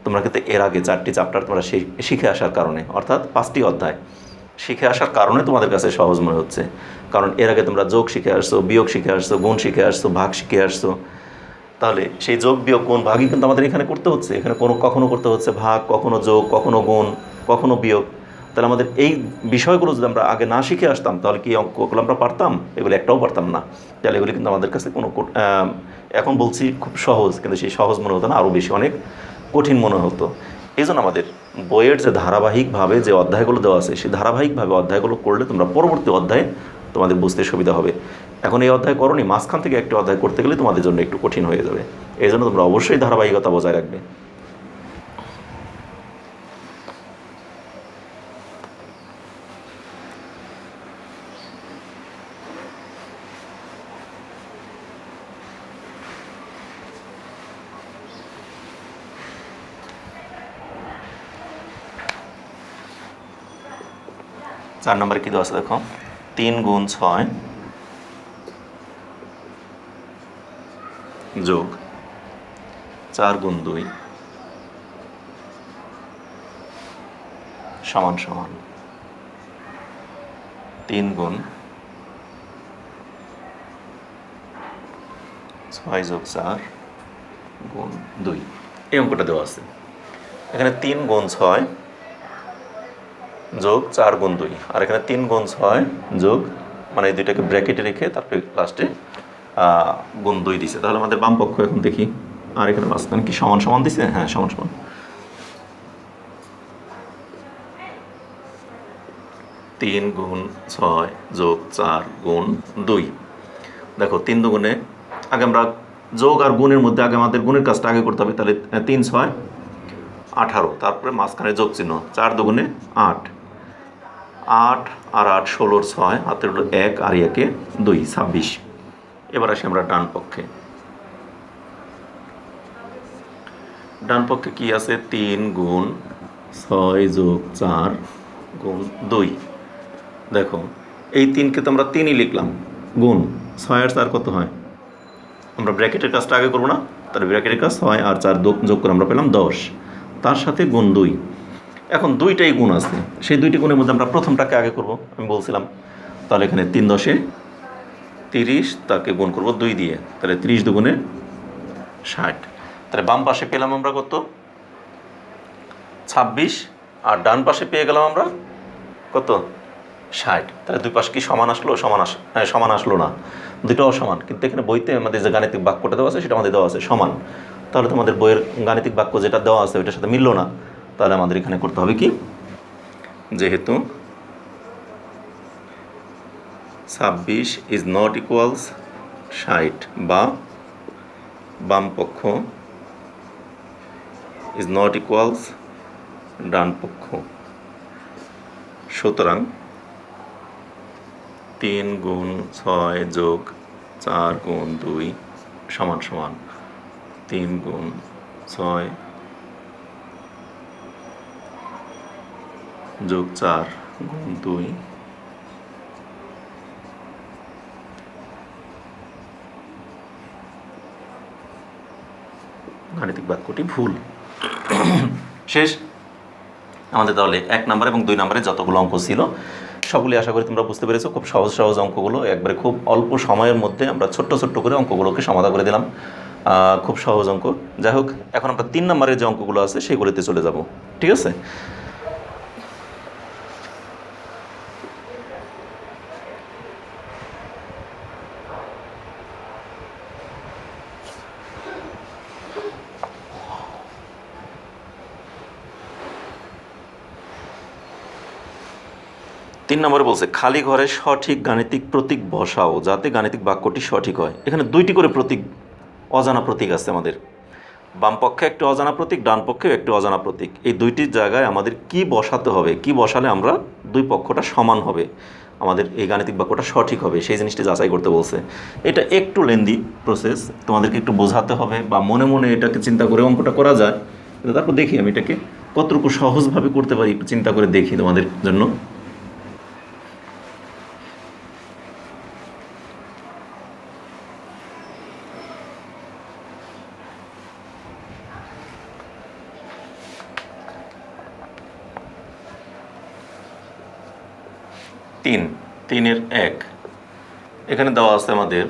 তোমরা কিন্তু এর আগে 4টি চ্যাপ্টার তোমরা শিখে আসার কারণে, অর্থাৎ 5টি অধ্যায় শিখে আসার কারণে তোমাদের কাছে সহজ মনে হচ্ছে। কারণ এর আগে তোমরা যোগ শিখে আসছো, বিয়োগ শিখে আসছো, গুণ শিখে আসছো, ভাগ শিখে আসছো। তাহলে সেই যোগ বিয়োগ গুণ ভাগই কিন্তু আমাদের এখানে করতে হচ্ছে। এখানে কখনো করতে হচ্ছে ভাগ, কখনো যোগ, কখনো গুণ, কখনো বিয়োগ। তাহলে আমাদের এই বিষয়গুলো যদি আমরা আগে না শিখে আসতাম তাহলে কি অঙ্কগুলো আমরা পারতাম? এগুলো একটাও পারতাম না। তাহলে এগুলি কিন্তু আমাদের কাছে কোনো এখন বলছি খুব সহজ, কিন্তু সেই সহজ মনে হতো না, আরও বেশি অনেক কঠিন মনে হতো। এই জন্য আমাদের বইয়ের যে ধারাবাহিকভাবে যে অধ্যায়গুলো দেওয়া আছে সেই ধারাবাহিকভাবে অধ্যায়গুলো করলে তোমরা পরবর্তী অধ্যায়ে তোমাদের বুঝতে সুবিধা হবে। এখন এই অধ্যায় করনি, মাঝখান থেকে একটি অধ্যায় করতে গেলে তোমাদের জন্য একটু কঠিন হয়ে যাবে। এই জন্য তোমরা অবশ্যই ধারাবাহিকতা বজায় রাখবে। চার নম্বরে কী দেওয়া আছে দেখো, 3 গুণ 6 যোগ 4 গুণ 2 সমান সমান 3 গুণ 6 যোগ 4 গুণ 2। এই অঙ্কটা দেওয়া আছে। এখানে 3 গুণ 6 যোগ 4 গুণ 2, আর এখানে 3 গুণ 6 যোগ, মানে এই দুইটাকে ব্র্যাকেটে রেখে তারপরে লাস্টে গুণ 2 দিছে। তাহলে আমাদের বাম পক্ষ এখন দেখি, আর এখানে মাঝখানে কি সমান সমান দিছে? হ্যাঁ, সমান সমান। 3 গুণ 6 যোগ 4 গুণ 2। দেখো 3 দুগুণে, আগে আমরা যোগ আর গুণের মধ্যে আগে আমাদের গুণের কাজটা আগে করতে হবে। তাহলে 3 6 18, তারপরে মাঝখানে যোগ চিহ্ন, 4 দুগুণে 8, 8 আর 8 16, 6 হাতে হলো 1 আর 1 2, 26। এবার আসি আমরা ডান পক্ষে। ডান পক্ষে কি আছে? 3 গুণ 6 যোগ 4 গুণ 2। দেখো এই 3কে তো আমরা 3ই লিখলাম, গুণ 6 আর 4 কত হয়? আমরা ব্র্যাকেটের কাজটা আগে করবো না? তাহলে ব্র্যাকেটের কাজ 6 আর 4 যোগ করে আমরা পেলাম 10, তার সাথে গুণ 2। এখন দুইটাই গুণ আছে, সেই দুইটি গুণের মধ্যে আমরা প্রথমটাকে আগে করব, আমি বলছিলাম। তাহলে এখানে 3 10 30, তাকে গুণ করব 2 দিয়ে, তাহলে 30 দুগুণে 60। তাহলে বাম পাশে পেলাম আমরা কত? 26, আর ডান পাশে পেয়ে গেলাম আমরা কত? 60। তাহলে দুই পাশে কি সমান আসলো? সমান আসলো না, দুটোও সমান। কিন্তু এখানে বইতে আমাদের যে গাণিতিক বাক্যটা দেওয়া আছে সেটা আমাদের দেওয়া আছে সমান। তাহলে তোমাদের বইয়ের গাণিতিক বাক্য যেটা দেওয়া আছে ওইটার সাথে মিললো না। তাহলে আমাদের এখানে করতে হবে কি, যেহেতু 26 ইজ নট ইকুয়ালস 60, বা বাম পক্ষ ইজ নট ইকুয়ালস ডান পক্ষ, সুতরাং 3 গুণ 6 যোগ 4 গুণ 2 সমান সমান 3 গুণ 6 যোগ 4 গুণ 2। গাণিতিক বাক্যটি ভুল। শেষ আমাদের। তাহলে 1 নম্বর এবং 2 নম্বরে যতগুলো অঙ্ক ছিল সবগুলি আশা করি তোমরা বুঝতে পেরেছো। খুব সহজ সহজ অঙ্কগুলো, একবারে খুব অল্প সময়ের মধ্যে আমরা ছোট্ট ছোট্ট করে অঙ্কগুলোকে সমাধান করে দিলাম। খুব সহজ অঙ্ক। যাই হোক, এখন আমরা 3 নম্বরের যে অঙ্কগুলো আছে সেগুলিতে চলে যাব। ঠিক আছে? তিন নম্বরে বলছে খালি ঘরে সঠিক গাণিতিক প্রতীক বসাও যাতে গাণিতিক বাক্যটি সঠিক হয়। এখানে 2টি করে প্রতীক, অজানা প্রতীক আছে আমাদের। বাম পক্ষে একটি অজানা প্রতীক, ডান পক্ষেও একটি অজানা প্রতীক। এই দুইটি জায়গায় আমাদের কি বসাতে হবে, কি বসালে আমরা দুই পক্ষটা সমান হবে, আমাদের এই গাণিতিক বাক্যটা সঠিক হবে, সেই জিনিসটি যাচাই করতে বলছে। এটা একটু লেন্দি প্রসেস, তোমাদেরকে একটু বোঝাতে হবে বা মনে মনে এটাকে চিন্তা করে অঙ্কটা করা যায়। তারপর দেখি আমি এটাকে কতটুকু সহজভাবে করতে পারি, একটু চিন্তা করে দেখি তোমাদের জন্য। তিনের 1 এখানে দেওয়া আছে আমাদের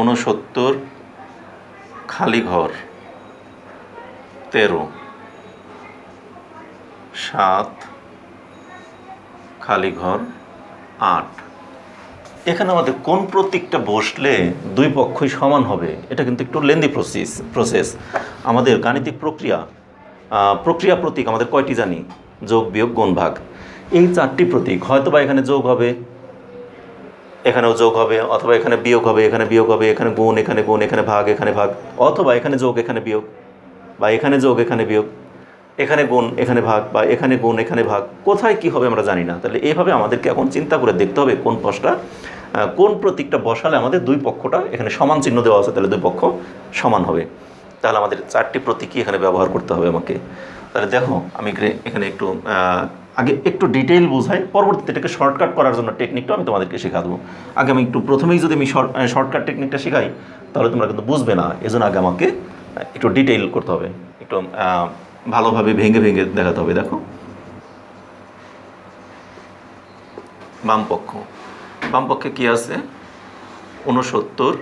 69 খালি ঘর 13, 7 খালি ঘর 8। এখানে আমাদের কোন প্রতীকটা বসলে দুই পক্ষই সমান হবে, এটা কিন্তু একটু লেন্দি প্রসেস। আমাদের গাণিতিক প্রক্রিয়া প্রতীক আমাদের কয়টি জানি? যোগ, বিয়োগ, গুণ, ভাগ। এই 4টি প্রতীক হয়তো বা এখানে যোগ হবে, এখানেও যোগ হবে, অথবা এখানে বিয়োগ হবে, এখানে বিয়োগ হবে, এখানে গুণ, এখানে গুণ, এখানে ভাগ, এখানে ভাগ, অথবা এখানে যোগ, এখানে বিয়োগ, বা এখানে যোগ, এখানে বিয়োগ, এখানে গুণ, এখানে ভাগ, বা এখানে গুণ, এখানে ভাগ। কোথায় কি হবে আমরা জানি না। তাহলে এইভাবে আমাদেরকে এখন চিন্তা করে দেখতে হবে কোন প্রতীকটা বসালে আমাদের দুই পক্ষটা, এখানে সমান চিহ্ন দেওয়া আছে তাহলে দুই পক্ষ সমান হবে। তাহলে আমাদের 4টি প্রতীকই এখানে ব্যবহার করতে হবে আমাকে। তাহলে দেখো আমি এখানে একটু আগে একটু ডিটেইল বোঝাই, পরবর্তীতে এটাকে শর্টকাট করার জন্য টেকনিকটা আমি তোমাদেরকে শেখা দেবো। আগে আমি একটু প্রথমেই যদি আমি শর্টকাট টেকনিকটা শেখাই তাহলে তোমরা কিন্তু বুঝবে না, এজন্য আগে আমাকে একটু ডিটেইল করতে হবে, একটু ভালোভাবে ভেঙে ভেঙে দেখাতে হবে। দেখো বাম পক্ষে কি আছে? 69,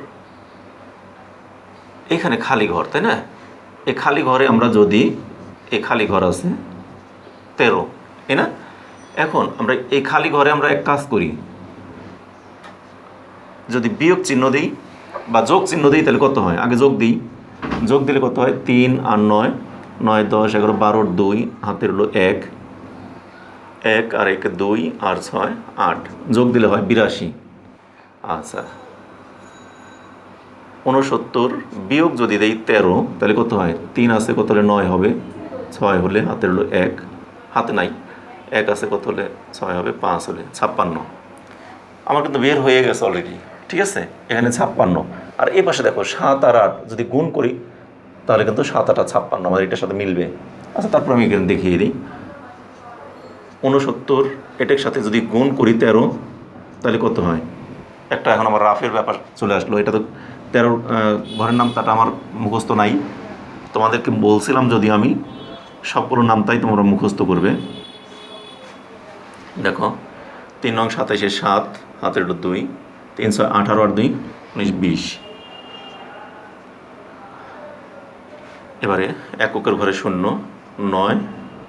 এখানে খালি ঘর, তাই না? এই খালি ঘরে আমরা যদি, এই খালি ঘর আছে 13, তাই না? এখন আমরা এই খালি ঘরে আমরা এক কাজ করি, যদি বিয়োগ চিহ্ন দিই বা যোগ চিহ্ন দিই তাহলে কত হয়? আগে যোগ দিই, যোগ দিলে কত হয়? 3 আর 9, 9, 10, 11, 12, 2 হাতের হলো 1, 1 আর 1 2 আর 6 8, যোগ দিলে হয় 82। আচ্ছা, 69 বিয়োগ যদি দেই 13 তাহলে কত হয়? 3 আছে কত হলে 9 হবে, 6 হলে হাতের হলো 1, হাতে নাই, 1 আছে কত হলে 6 হবে, 5 হলে 56। আমার কিন্তু বের হয়ে গেছে অলরেডি, ঠিক আছে? এখানে 56। আর এই পাশে দেখো 7 আর 8 যদি গুণ করি তাহলে কিন্তু 7 8 56 আমাদের এটার সাথে মিলবে। আচ্ছা, তারপর আমি এখানে দেখিয়ে দিই, 69 এটার সাথে যদি গুণ করি 13 তাহলে কত হয়? একটা এখন আমার রাফের ব্যাপার চলে আসলো, এটা তো 13 ঘরের নামতাটা আমার মুখস্থ নাই, তোমাদেরকে বলছিলাম যদি আমি সবগুলো নামতাই তোমরা মুখস্থ করবে। দেখো 3 নং 27, 7 হাতের 2, 3 6 18 আর 2 19 20। এবারে এককের ঘরে 0 9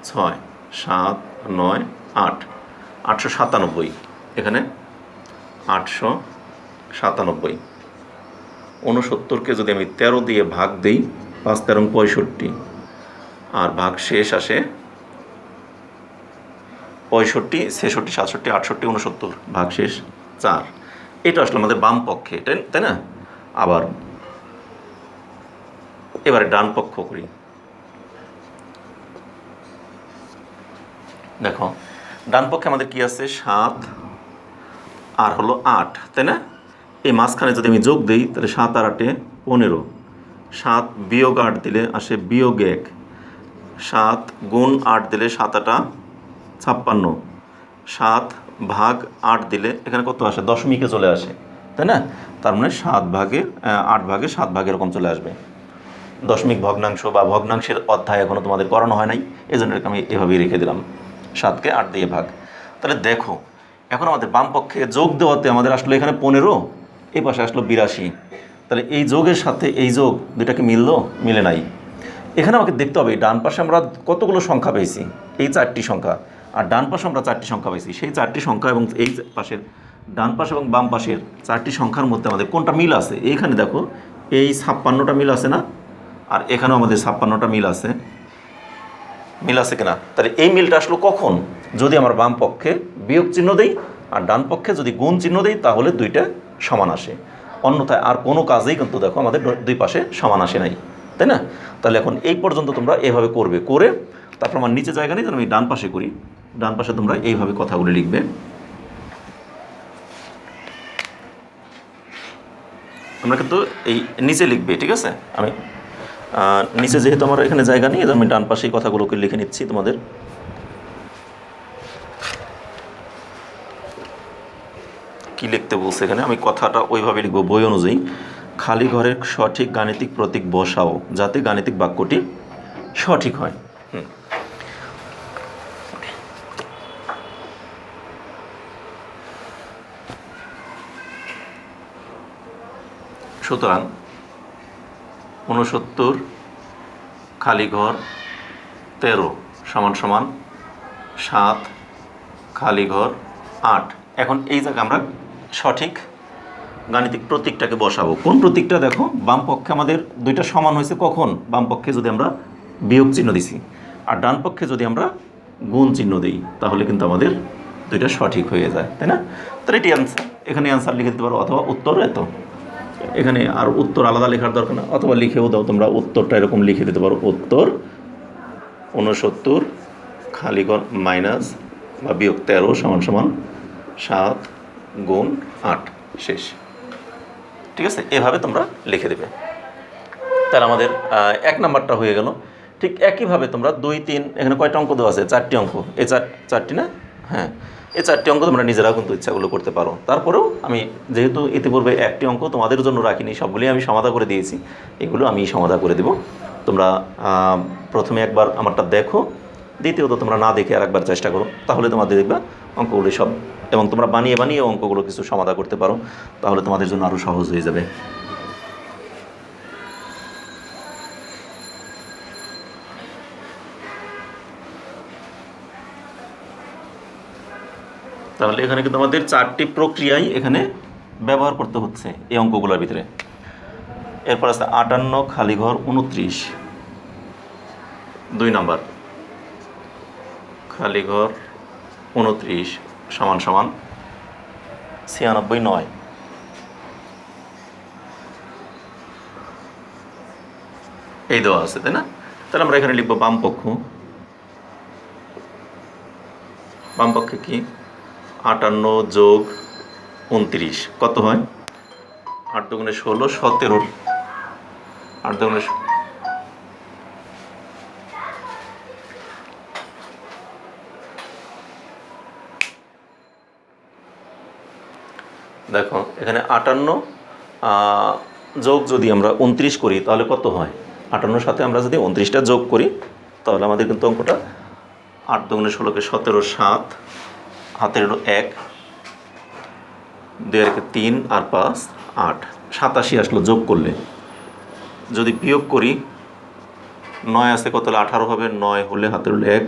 6 7 9 8, 897। এখানে 897। 69কে যদি আমি 13 দিয়ে ভাগ দিই, 5 13 65, আর ভাগ শেষ আসে 65 66 67 68 69, ভাগ শেষ 4। এটা আসলে আমাদের বাম পক্ষে, তাই না? আবার এবারে ডান পক্ষ করি। দেখো ডান পক্ষে আমাদের কি আছে? 7 আর হলো 8, তাই না? এই মাঝখানে যদি আমি যোগ দিই তাহলে 7 আর 8 15, 7 বিয়োগ 8 দিলে আসে বিয়োগ 1, 7 গুণ 8 দিলে 7 8 56, 7 ভাগ 8 দিলে এখানে কত আসে? দশমিকে চলে আসে, তাই না? তার মানে 7 ভাগে 8 ভাগে 7 ভাগে এরকম চলে আসবে। দশমিক ভগ্নাংশ বা ভগ্নাংশের অধ্যায় এখনও তোমাদের করানো হয় নাই, এই জন্য আমি এভাবেই রেখে দিলাম, 7কে 8 দিয়ে ভাগ। তাহলে দেখো এখন আমাদের বাম পক্ষে যোগ দেওয়াতে আমাদের আসলে এখানে 15, এই পাশে আসলো 82। তাহলে এই যোগের সাথে এই যোগ দুইটাকে মিললো? মিলে নাই। এখানে আমাকে দেখতে হবে ডান পাশে আমরা কতগুলো সংখ্যা পেয়েছি, এই 4টি সংখ্যা, আর ডান পাশে আমরা 4টি সংখ্যা পেয়েছি। সেই 4টি সংখ্যা এবং এই পাশের ডান পাশ এবং বাম পাশের 4টি সংখ্যার মধ্যে আমাদের কোনটা মিল আছে? এইখানে দেখো এই 56টা মিল আছে না, আর এখানেও আমাদের 56টা মিল আছে কিনা? তাহলে এই মিলটা আসলো কখন? যদি আমার বাম পক্ষে বিয়োগ চিহ্ন দেই আর ডান পক্ষে যদি গুণ চিহ্ন দেই তাহলে দুইটা সমান আসে, অন্যথায় আর কোনো কাজেই কিন্তু দেখো আমাদের দুই পাশে সমান আসে নাই। তাই না? তাহলে এখন এই পর্যন্ত তোমরা এভাবে করবে, করে তারপর আমার নিচে জায়গা নেই, আমি ডান পাশে করি। ডান পাশে তোমরা এইভাবে কথাগুলো লিখবে। আমরা কিন্তু এই নিচে লিখবে, ঠিক আছে? আমি নিচে যেহেতু আমার এখানে জায়গা নেই, আমি ডান পাশেই কথাগুলোকে লিখে নিচ্ছি তোমাদের। কি লিখতে বলছে এখানে, আমি কথাটা ওইভাবে লিখবো বই অনুযায়ী। খালি ঘরের সঠিক গাণিতিক প্রতীক বসাও যাতে গাণিতিক বাক্যটি সঠিক হয়। সুতরাং 69 খালি ঘর 13 সমান সমান 7 খালি ঘর 8। এখন এই জায়গায় আমরা সঠিক গাণিতিক প্রতীকটাকে বসাবো। কোন প্রতীকটা? দেখো, বাম পক্ষে আমাদের দুইটা সমান হয়েছে কখন? বাম পক্ষে যদি আমরা বিয়োগ চিহ্ন দিছি, আর ডান পক্ষে যদি আমরা গুণ চিহ্ন দিই, তাহলে কিন্তু আমাদের দুইটা সঠিক হয়ে যায়, তাই না? তাহলে এটি অ্যান্সার, এখানে অ্যান্সার লিখে দিতে পারো, অথবা উত্তর এত। এখানে আর উত্তর আলাদা লেখার দরকার না, অথবা লিখেও দাও তোমরা, উত্তরটা এরকম লিখে দিতে পারো, উত্তর 69 খালি ঘর মাইনাস বা বিয়োগ 13 সমান সমান 7 গুণ 8, শেষ। ঠিক আছে, এভাবে তোমরা লিখে দেবে। তাহলে আমাদের 1 নাম্বারটা হয়ে গেল। ঠিক একইভাবে তোমরা 2, 3, এখানে কয়টা অঙ্ক দেওয়া আছে? 4টি অঙ্ক। এই চারটি না? হ্যাঁ, এই 4টি অঙ্ক তোমরা নিজেরাও কিন্তু ইচ্ছাগুলো করতে পারো। তারপরেও আমি যেহেতু ইতিপূর্বে 1টি অঙ্ক তোমাদের জন্য রাখিনি, সবগুলোই আমি সমাধা করে দিয়েছি, এগুলো আমি সমাধা করে দেব। তোমরা প্রথমে একবার আমারটা দেখো, দ্বিতীয়ত তোমরা না দেখে আর একবার চেষ্টা করো, তাহলে তোমাদের দেখবে অঙ্কগুলি সব, এবং তোমরা বানিয়ে বানিয়ে অঙ্কগুলো কিছু সমাধা করতে পারো, তাহলে তোমাদের জন্য আরও সহজ হয়ে যাবে। তাহলে এখানে কিন্তু আমাদের 4টি প্রক্রিয়াই এখানে ব্যবহার করতে হচ্ছে এই অঙ্কগুলোর ভিতরে। এরপর আছে 58 খালি ঘর 29, 2 নাম্বার খালি ঘর 29 সমান সমান 96 9। এই দেওয়া আছে, তাই না? তাহলে আমরা এখানে লিখবো বাম পক্ষ। বাম পক্ষে কি? 58 যোগ 29 কত হয়? 8 দুগুণে 16, 17। 8 দুগুণে দেখো, এখানে 58 যোগ যদি আমরা 29 করি তাহলে কত হয়? 58 সাথে আমরা যদি 29টা যোগ করি তাহলে আমাদের কিন্তু অঙ্কটা 8 দুগুণে 16কে 17, 7 হাতের হলো 1, 2 আর 3 আর 5 8, 87 আসলো যোগ করলে। যদি বিয়োগ করি 9 আছে কত হলে 18 হবে, 9 হলে হাতের হলো 1,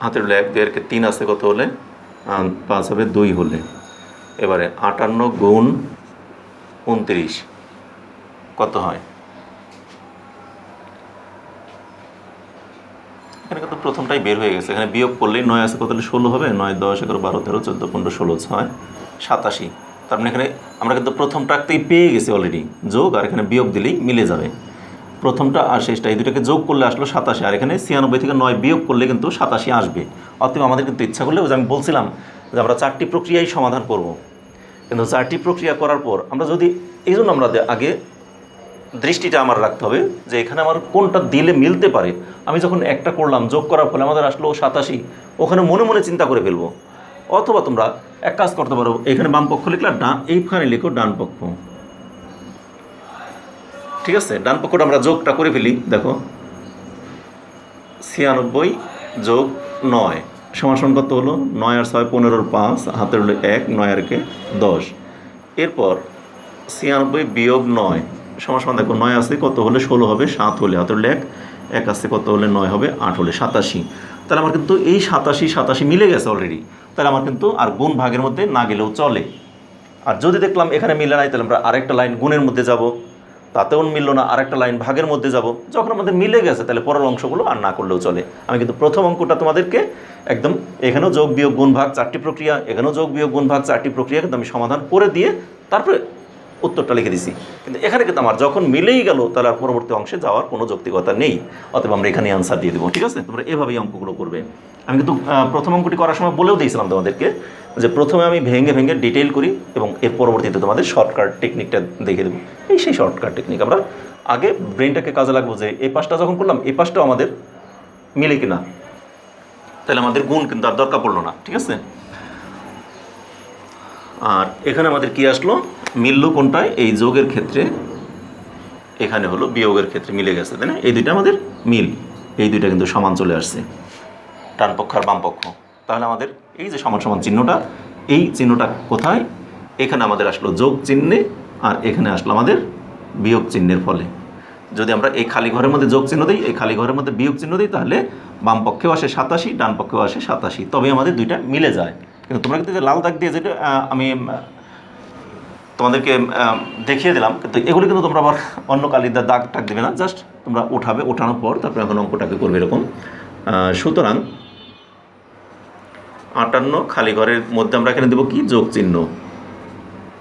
হাতের হলো 1, 2 আর 3 আছে কত হলে 5 হবে 2 হলে। এবারে 58 গুণ 29 কত হয়? এখানে কিন্তু প্রথমটাই বের হয়ে গেছে, এখানে বিয়োগ করলেই 9 আছে কত হলে 16 হবে, 9 10 11 12 13 14 15 16 6 87। তার মানে এখানে আমরা কিন্তু প্রথমটাতেই পেয়ে গেছি অলরেডি, যোগ আর এখানে বিয়োগ দিলেই মিলে যাবে। প্রথমটা আর শেষটা এই দুটাকে যোগ করলে আসলো 87, আর এখানে 96 থেকে 9 বিয়োগ করলে কিন্তু 87 আসবে। অতএব আমাদের কিন্তু ইচ্ছা করলে, আমি বলছিলাম যে আমরা 4টি প্রক্রিয়াই সমাধান করব, কিন্তু 4টি প্রক্রিয়া করার পর আমরা যদি, এই জন্য আমরা আগে দৃষ্টিটা আমার রাখতে হবে যে এখানে আমার কোনটা দিলে মিলতে পারে। আমি যখন একটা করলাম, যোগ করার ফলে আমাদের আসলো 87, ওখানে মনে মনে চিন্তা করে ফেলবো। অথবা তোমরা এক কাজ করতে পারো, এখানে বাম পক্ষ লিখলে এইখানে লিখো ডান পক্ষ। ঠিক আছে, ডান পক্ষটা আমরা যোগটা করে ফেলি। দেখো 96 যোগ 9 সমান কত হলো? 9 আর 6 15 5 হাতের হলো 1, 9 আর 10। এরপর 96 বিয়োগ 9 সমান দেখো 9 আসছে কত হলে 16 হবে, 7 হলে হাতের হলো 1, 1 আসছে কত হলে 9 হবে, 8 হলে 87। তাহলে আমার কিন্তু এই 87 মিলে গেছে অলরেডি। তাহলে আমার কিন্তু আর গুণ ভাগের মধ্যে না গেলেও চলে। আর যদি দেখলাম এখানে মিলে নাই, তাহলে আমরা আরেকটা লাইন গুণের মধ্যে যাব, তাতেও মিললো না, আরেকটা লাইন ভাগের মধ্যে যাব। যখন আমাদের মিলে গেছে তাহলে পরের অংশগুলো আর না করলেও চলে। আমি কিন্তু প্রথম অঙ্কটা তোমাদেরকে একদম, এখানেও যোগ বিয়োগ গুণ ভাগ 4টি প্রক্রিয়া, এখানেও যোগ বিয়োগ গুণ ভাগ 4টি প্রক্রিয়া কিন্তু আমি সমাধান করে দিয়ে তারপরে উত্তরটা লিখে দিছি। কিন্তু এখানে কিন্তু আমার যখন মিলেই গেল তাহলে আর পরবর্তী অংশে যাওয়ার কোনো যৌক্তিকতা নেই, অতএব আমরা এখানে আনসার দিয়ে দেবো। ঠিক আছে, তোমরা এভাবেই অঙ্কগুলো করবে। আমি কিন্তু প্রথম অঙ্কটি করার সময় বলেও দিয়েছিলাম তোমাদেরকে যে প্রথমে আমি ভেঙে ভেঙে ডিটেইল করি এবং এর পরবর্তীতে তোমাদের শর্টকাট টেকনিকটা দেখে দেবো। এই সেই শর্টকাট টেকনিক, আমরা আগে ব্রেনটাকে কাজে লাগবো যে এই পাশটা যখন করলাম এই পাশটাও আমাদের মিলে কিনা, তাহলে আমাদের গুণ কিন্তু আর দরকার পড়লো না। ঠিক আছে, আর এখানে আমাদের কি আসলো, মিলল কোনটায়, এই যোগের ক্ষেত্রে, এখানে হলো বিয়োগের ক্ষেত্রে মিলে গেছে, তাই না? এই দুইটা আমাদের মিল, এই দুইটা কিন্তু সমান চলে আসছে, ডান পক্ষ আর বাম পক্ষ। তাহলে আমাদের এই যে সমান সমান চিহ্নটা, এই চিহ্নটা কোথায়, এখানে আমাদের আসলো যোগ চিহ্নে, আর এখানে আসলো আমাদের বিয়োগ চিহ্নের ফলে। যদি আমরা এই খালি ঘরের মধ্যে যোগ চিহ্ন দিই, এই খালি ঘরের মধ্যে বিয়োগ চিহ্ন দিই, তাহলে বাম পক্ষেও আসে 87, ডান পক্ষেও আসে 87, তবে আমাদের দুইটা মিলে যায়। কিন্তু তোমরা কিন্তু যে লাল দাগ দিয়ে যেটা আমি তোমাদেরকে দেখিয়ে দিলাম, কিন্তু এগুলি কিন্তু তোমরা আবার অন্য কালির দাগ টাগ দেবে না, জাস্ট তোমরা উঠাবে, ওঠানোর পর তারপরে এখন অঙ্কটাকে করবে এরকম। সুতরাং 58 খালি ঘরের মধ্যে আমরা এখানে দেবো কি, যোগ চিহ্ন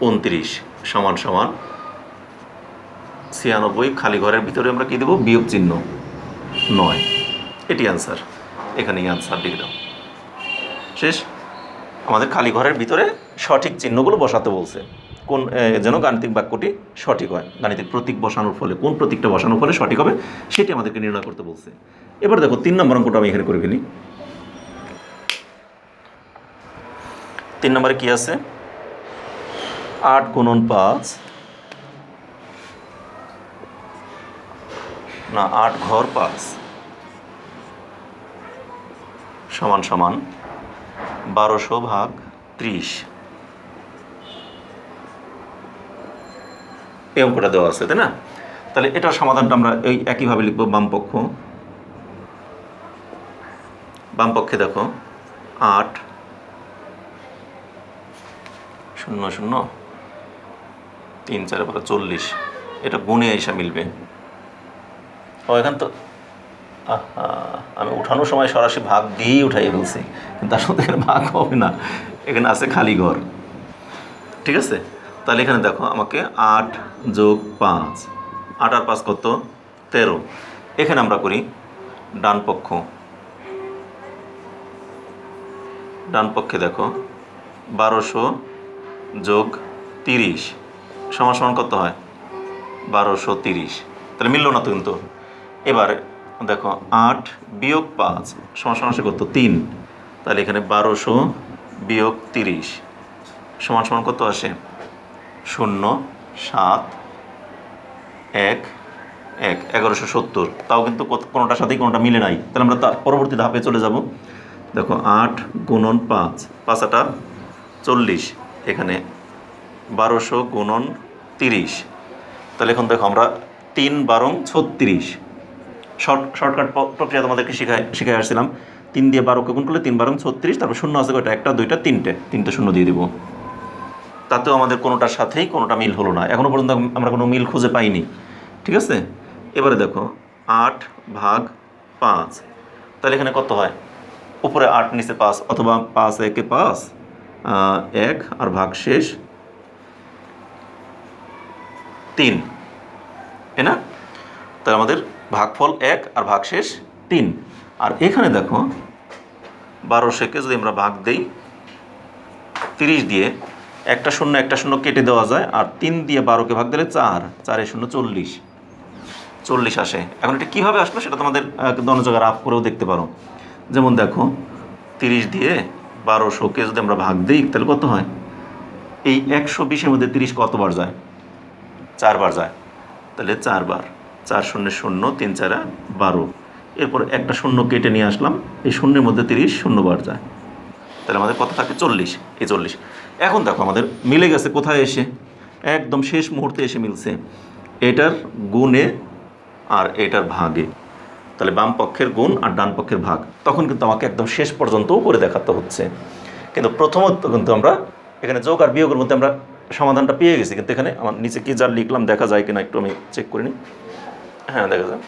29 সমান সমান 96, খালি ঘরের ভিতরে আমরা কি দেবো, বিয়োগ চিহ্ন 9। এটি অ্যান্সার, এখানেই অ্যান্সার লিখে দাও, শেষ। আমাদের খালি ঘরের ভিতরে সঠিক চিহ্নগুলো বসাতে বলছে, কোন যেন গাণিতিক বাক্যটি সঠিক হয়, গাণিতিক প্রতীক বসানোর ফলে কোন প্রতীকটা বসানোর ফলে সঠিক হবে সেটি আমাদেরকে নির্ণয় করতে বলছে। এবার দেখো 3 নম্বর অঙ্কটা আমি এখানে করে ফেলি। 3 নম্বরে কি আছে, 8 গুণন 5 না 8 ঘর 5 সমান সমান 1200 ভাগ 30। এই অঙ্কটা দেওয়া আছে, তাই না? তাহলে এটার সমাধানটা আমরা এই একইভাবে লিখবো। বাম পক্ষে দেখো 8 0 0 3 4 40, এটা গুণে এসে মিলবে। ও এখান তো আমি উঠানোর সময় সরাসরি ভাগ দিয়েই উঠাই ফেলছি, কিন্তু আসলে এখানে ভাগ হবে না, এখানে আছে খালি ঘর। ঠিক আছে, তাহলে এখানে দেখো আমাকে 8 যোগ 5, 8 আর 5 কত, 13। এখানে আমরা করি ডান পক্ষে দেখো 1200 যোগ 30 সমান সমান কত হয়, 1230। তাহলে মিলল না তো কিন্তু। এবার দেখো 8 বিয়োগ 5 সমান সমান আসে কত, 3। তাহলে এখানে 1200 বিয়োগ 30 সমান সমান কত আসে, 0 7 1 1 1170। তাও কিন্তু কোনোটার সাথেই কোনোটা মিলে নাই, তাহলে আমরা তার পরবর্তী ধাপে চলে যাব। দেখো 8 গুণন 5, 5 8 40, এখানে 1200 গুণন 30। তাহলে এখন দেখো আমরা 3 12 36, শর্টকাট প্রক্রিয়া তোমাদেরকে শিখাই আসছিলাম। 3 দিয়ে 12কে গুণ করলে 3 12 36, তারপর শূন্য আছে কয়টা, একটা দুইটা তিনটে শূন্য দিয়ে দিব। তাতেও আমাদের কোনোটার সাথেই কোনোটা মিল হলো না, এখনও পর্যন্ত আমরা কোনো মিল খুঁজে পাইনি। ঠিক আছে, এবারে দেখো 8 ভাগ 5, তাহলে এখানে কত হয়, উপরে 8 নিচে 5, অথবা 5 একে 5 1 আর ভাগ শেষ 3, তাই না? তাহলে আমাদের ভাগফল 1 আর ভাগ শেষ 3। আর এখানে দেখো 1200কে যদি আমরা ভাগ দেই 30 দিয়ে, একটা শূন্য কেটে দেওয়া যায়, আর 3 দিয়ে 12কে ভাগ দিলে 4, 4 0 40 আসে। এখন এটা কীভাবে আসলো সেটা তোমাদের অন্য জায়গায় রাফ করেও দেখতে পারো। যেমন দেখো 30 দিয়ে 1200কে যদি আমরা ভাগ দিই তাহলে কত হয়, এই 120-এর মধ্যে 30 কতবার যায়, 4 বার যায়। তাহলে 4 বার, 4 0 0 3 4 12, এরপর একটা শূন্য কেটে নিয়ে আসলাম, এই শূন্যের মধ্যে 30 0 বার যায়, তাহলে আমাদের কত থাকে, 40। এই 40 এখন দেখো আমাদের মিলে গেছে কোথায় এসে, একদম শেষ মুহূর্তে এসে মিলছে এটার গুণে আর এটার ভাগে। তাহলে বাম পক্ষের গুণ আর ডান পক্ষের ভাগ, তখন কিন্তু আমাকে একদম শেষ পর্যন্তও করে দেখাতে হচ্ছে। কিন্তু প্রথমত কিন্তু আমরা এখানে যোগ আর বিয়োগের মধ্যে আমরা সমাধানটা পেয়ে গেছি, কিন্তু এখানে আমার নিচে কি যা লিখলাম দেখা যায় কিনা একটু আমি চেক করে নিই। হ্যাঁ, দেখা যায়।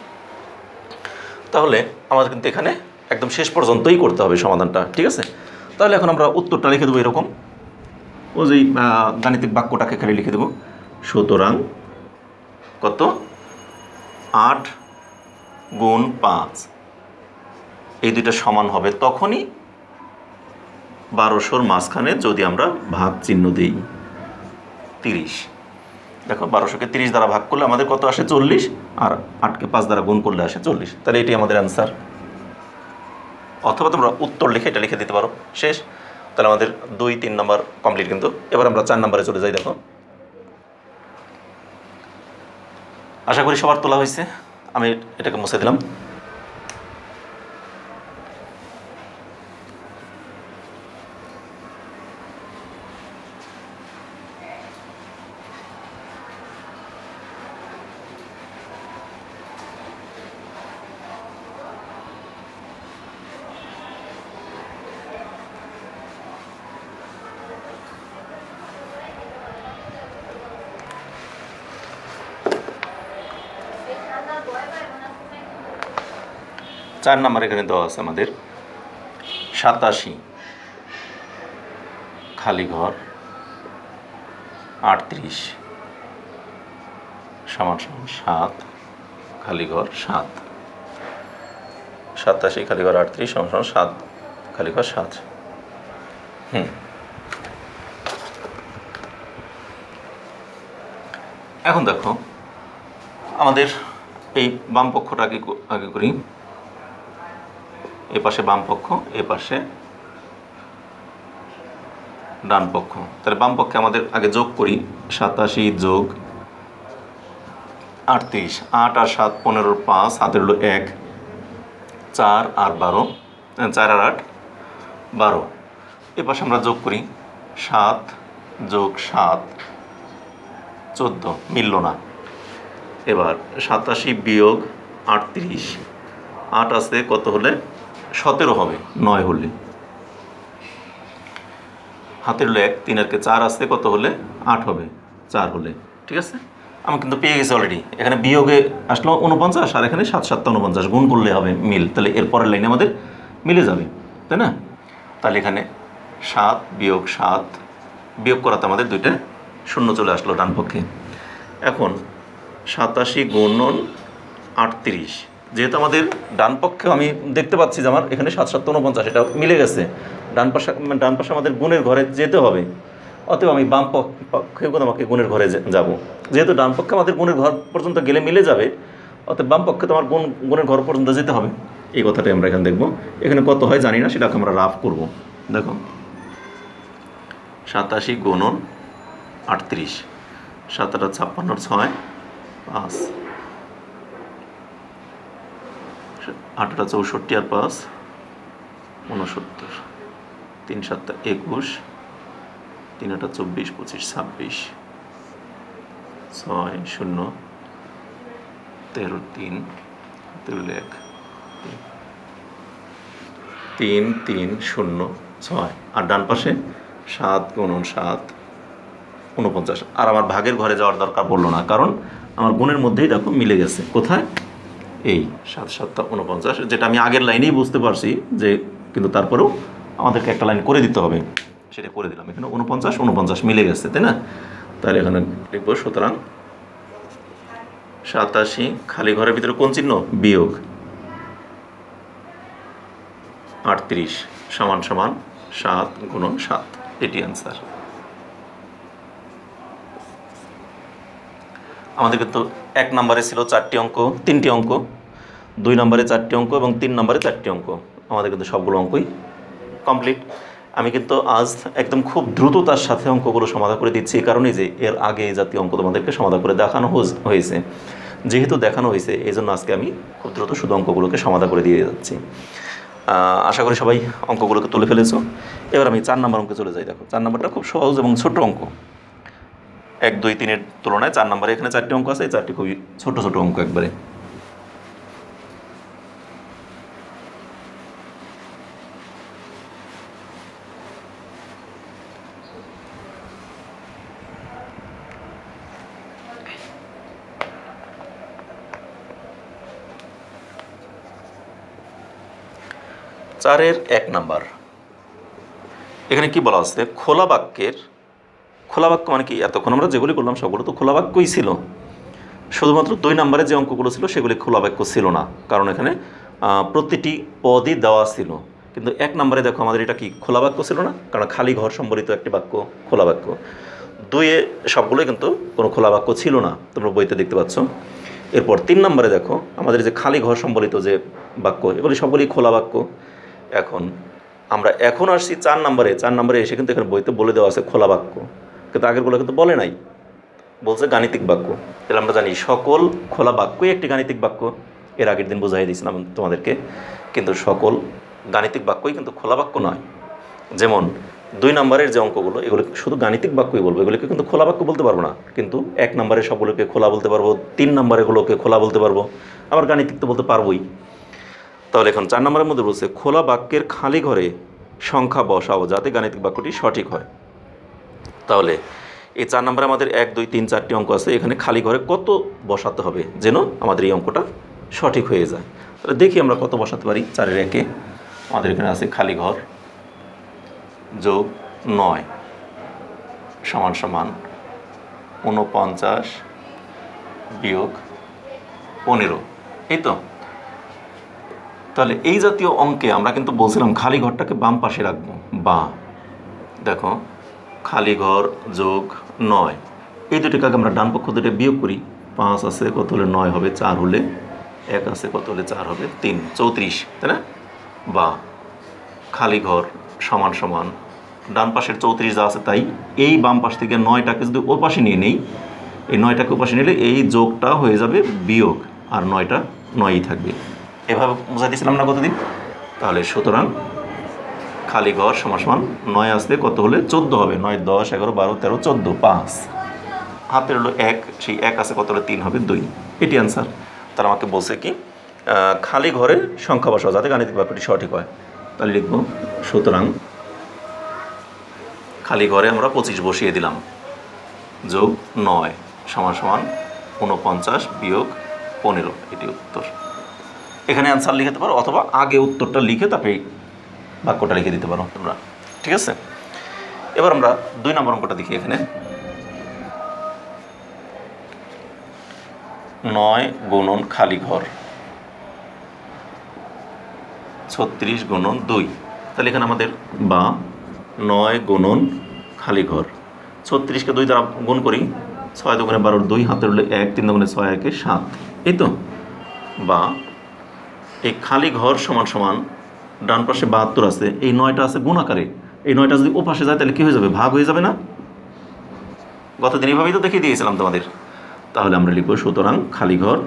তাহলে আমাদের কিন্তু এখানে একদম শেষ পর্যন্তই করতে হবে সমাধানটা। ঠিক আছে, তাহলে এখন আমরা উত্তরটা লিখে দেবো এরকম, ও যেই গাণিতিক বাক্যটাকে খালি লিখে দেবো, সুতরাং কত 8 গুণ 5 এই দুইটা সমান হবে তখনই 1200-র মাঝখানে যদি আমরা ভাগ চিহ্ন দিই 30। দেখো 1200-কে 30 দ্বারা ভাগ করলে আমাদের কত আসে 40, আর 8-কে 5 দ্বারা গুণ করলে আসে 40। তাহলে এটি আমাদের অ্যান্সার। অথবা তোমরা উত্তর লিখে এটা লিখে দিতে পারো। শেষ। তাহলে আমাদের 2-3 নম্বর কমপ্লিট। কিন্তু এবার আমরা 4 নম্বরে চলে যাই। দেখো, আশা করি সবার তোলা হয়েছে। আমি এটাকে মুছে দিলাম। চার নাম্বার এখানে দেওয়া আছে আমাদের 87 খালি ঘর 38 সমান 7 খালি ঘর 7। 87 খালি ঘর 38 সমান 7 খালি ঘর 7। এখন দেখো আমাদের এই বাম পক্ষটা আগে করি। এ পাশে বাম পক্ষ, এ পাশে ডান পক্ষ। তাহলে বাম পক্ষে আমাদের আগে যোগ করি। 87 যোগ 38, 8 আর 7 15, 5 হাতের হলো 1, 4 আর 12, 4 আর 8 12। এ পাশে আমরা যোগ করি 7 যোগ 7 14, মিলল না। এবার 87 বিয়োগ 38, 8 আছে কত হলে 17 হবে, 9 হলে। হাতের হলো 1, 3 আর 4 আসতে কত হলে 8 হবে, 4 হলে। ঠিক আছে, আমি কিন্তু পেয়ে গেছি অলরেডি। এখানে বিয়োগে আসলো 49, আর এখানে 7 7 49, গুণ করলে হবে মিল। তাহলে এর পরের লাইনে আমাদের মিলে যাবে, তাই না? তাহলে এখানে 7 বিয়োগ 7 বিয়োগ করাতে আমাদের দুইটা শূন্য চলে আসলো ডান পক্ষে। এখন 87 গুণন 38, যেহেতু আমাদের ডান পক্ষে আমি দেখতে পাচ্ছি যে আমার এখানে 7 7 49, এটা মিলে গেছে। ডান পাশে আমাদের গুণের ঘরে যেতে হবে। অতএব আমি বাম পক্ষে আমাকে গুণের ঘরে যাব। যেহেতু ডান পক্ষে আমাদের গুণের ঘর পর্যন্ত গেলে মিলে যাবে, অতএব বাম পক্ষে তোমার গুণের ঘর পর্যন্ত যেতে হবে। এই কথাটাই আমরা এখানে দেখব। এখানে কত হয় জানি না, সেটাকে আমরা রাফ করব। দেখো 87 গুণন 38, 7 8 56, 6 5, 8 64 আর 5 69, 3 7 21, 3 8 24 25 26, 6 0 13 3 1 3 3 0 6। আর ডান পাশে 7 গুণন 7 49। আর আমার ভাগের ঘরে যাওয়ার দরকার পড়লো না, কারণ আমার গুণের মধ্যেই দেখো মিলে গেছে। কোথায়? এই 7 7 49, যেটা আমি আগের লাইনেই বুঝতে পারছি যে, কিন্তু তারপরেও আমাদেরকে একটা লাইন করে দিতে হবে, সেটা করে দিলাম। এখানে 49 49 মিলে গেছে, তাই না? তাহলে এখানে লিখব সুতরাং 87 খালি ঘরের ভিতরে কোন চিহ্ন? বিয়োগ 38 সমান সমান 7 গুণন 7। এটি অ্যান্সার। আমাদের কিন্তু 1 নম্বরে ছিল 4টি অঙ্ক, 3টি অঙ্ক, 2 নম্বরে 4টি অঙ্ক এবং 3 নম্বরে 4টি অঙ্ক। আমাদের কিন্তু সবগুলো অঙ্কই কমপ্লিট। আমি কিন্তু আজ একদম খুব দ্রুততার সাথে অঙ্কগুলো সমাধান করে দিচ্ছি, এই কারণেই যে এর আগে এই জাতীয় অঙ্ক তোমাদেরকে সমাধান করে দেখানো হয়েছে। যেহেতু দেখানো হয়েছে, এই জন্য আজকে আমি খুব দ্রুত শুধু অঙ্কগুলোকে সমাধান করে দিয়ে যাচ্ছি। আশা করি সবাই অঙ্কগুলোকে তুলে ফেলেছো। এবার আমি 4 নম্বর অঙ্কে চলে যাই। দেখো 4 নম্বরটা খুব সহজ এবং ছোট অঙ্ক। 1 2 3-এর তুলনায় 4 নম্বরে এখানে 4টি অঙ্ক আছে। এই 4টি খুবই ছোট ছোট অঙ্ক একবারে। চারের 1 নাম্বার, এখানে কি বলা আছে? খোলা বাক্য মানে কি, এতক্ষণ আমরা যেগুলি করলাম সবগুলো তো খোলা বাক্যই ছিল, শুধুমাত্র 2 নম্বরে যে অঙ্কগুলো ছিল সেগুলি খোলা বাক্য ছিল না, কারণ এখানে প্রতিটি পদই দেওয়া ছিল। কিন্তু 1 নম্বরে দেখো আমাদের এটা কি খোলা বাক্য ছিল না, কারণ খালি ঘর সম্বলিত একটি বাক্য খোলা বাক্য। 2-এ সবগুলোই কিন্তু কোনো খোলা বাক্য ছিল না, তোমরা বইতে দেখতে পাচ্ছ। এরপর 3 নম্বরে দেখো আমাদের যে খালি ঘর সম্বলিত যে বাক্য, এগুলি সবগুলি খোলা বাক্য। এখন আমরা এখন আসছি 4 নম্বরে। 4 নম্বরে এসে কিন্তু এখানে বইতে বলে দেওয়া আছে খোলা বাক্য, কিন্তু আগেরগুলো কিন্তু বলে নাই, বলছে গাণিতিক বাক্য। তাহলে আমরা জানি সকল খোলা বাক্যই একটি গাণিতিক বাক্য, এর আগের দিন বোঝাই দিয়েছিলাম তোমাদেরকে। কিন্তু সকল গাণিতিক বাক্যই কিন্তু খোলা বাক্য নয়। যেমন 2 নম্বরের যে অঙ্কগুলো, এগুলো শুধু গাণিতিক বাক্যই বলবো, এগুলোকে কিন্তু খোলা বাক্য বলতে পারবো না। কিন্তু 1 নম্বরের সবগুলোকে খোলা বলতে পারবো, 3 নম্বরেরগুলোকে খোলা বলতে পারবো, আবার গাণিতিক তো বলতে পারবোই। তাহলে এখন 4 নম্বরের মধ্যে বলছে খোলা বাক্যের খালি ঘরে সংখ্যা বসাও যাতে গাণিতিক বাক্যটি সঠিক হয়। তাহলে এই 4 নম্বরে আমাদের 1, 2, 3, 4টি অঙ্ক আছে, এখানে খালি ঘরে কত বসাতে হবে যেন আমাদের এই অঙ্কটা সঠিক হয়ে যায়। তাহলে দেখি আমরা কত বসাতে পারি। 4-এর 1-এ আমাদের এখানে আছে খালি ঘর যোগ 9 সমান সমান 49 বিয়োগ 15, এই তো। তাহলে এই জাতীয় অঙ্কে আমরা কিন্তু বলছিলাম খালি ঘরটাকে বাম পাশে রাখবো, বা দেখো খালি ঘর যোগ 9, এই দুটিকে আমরা ডান পক্ষ দুটো বিয়োগ করি। 5 আছে কত হলে 9 হবে, 4 হলে 1 আছে কত হলে 4 হবে 3, 34, তাই না? বা খালি ঘর সমান সমান ডান পাশের 34 যা আছে তাই, এই বাম পাশ থেকে 9টাকে যদি ওর পাশে নিয়ে নেই, এই 9টাকে ওর পাশে নিলে এই যোগটা হয়ে যাবে বিয়োগ, আর 9টা 9ই থাকবে। এভাবে বুঝাই দিয়েছিলাম না কতদিন? তাহলে সুতরাং খালি ঘর সমান সমান 9 আসলে কত হলে 14 হবে, 9, 10, 11, 12, 13, 14, 5 হাতের হলো 1, সেই 1 আছে কত হলে 3 হবে 2, এটি অ্যান্সার। তারা আমাকে বলছে কি খালি ঘরে সংখ্যা বসাও যাতে গাণিতিক বাক্যটি সঠিক হয়। তাহলে লিখব সুতরাং খালি ঘরে আমরা 25 বসিয়ে দিলাম, যোগ 9 সমান সমান 49 বিয়োগ 15, এটি উত্তর। এখানে অ্যান্সার লিখতে পারো, অথবা আগে উত্তরটা লিখে তারপরে বাক্যটা লিখে দিতে পারো তোমরা, ঠিক আছে? এবার আমরা 2 নম্বর অঙ্কটা দেখি। এখানে 9 গুণন খালি ঘর 36 গুণন 2। তাহলে এখানে আমাদের বা 9 গুণন খালি ঘর 36কে 2 দ্বারা গুণ করি, 6 দুগুণে 12, 2 হাতের হলে 1, 3 দুগুণে 6, 1, 7, এই তো। বা এই খালি ঘর সমান সমান ডান পাশে 72 আছে, এই 9টা আছে গুণ আকারে, এই 9টা যদি ও পাশে যায় তাহলে কী হয়ে যাবে, ভাগ হয়ে যাবে না? গতদিন এইভাবেই তো দেখিয়ে দিয়েছিলাম তোমাদের। তাহলে আমরা লিখব সুতরাং খালি ঘর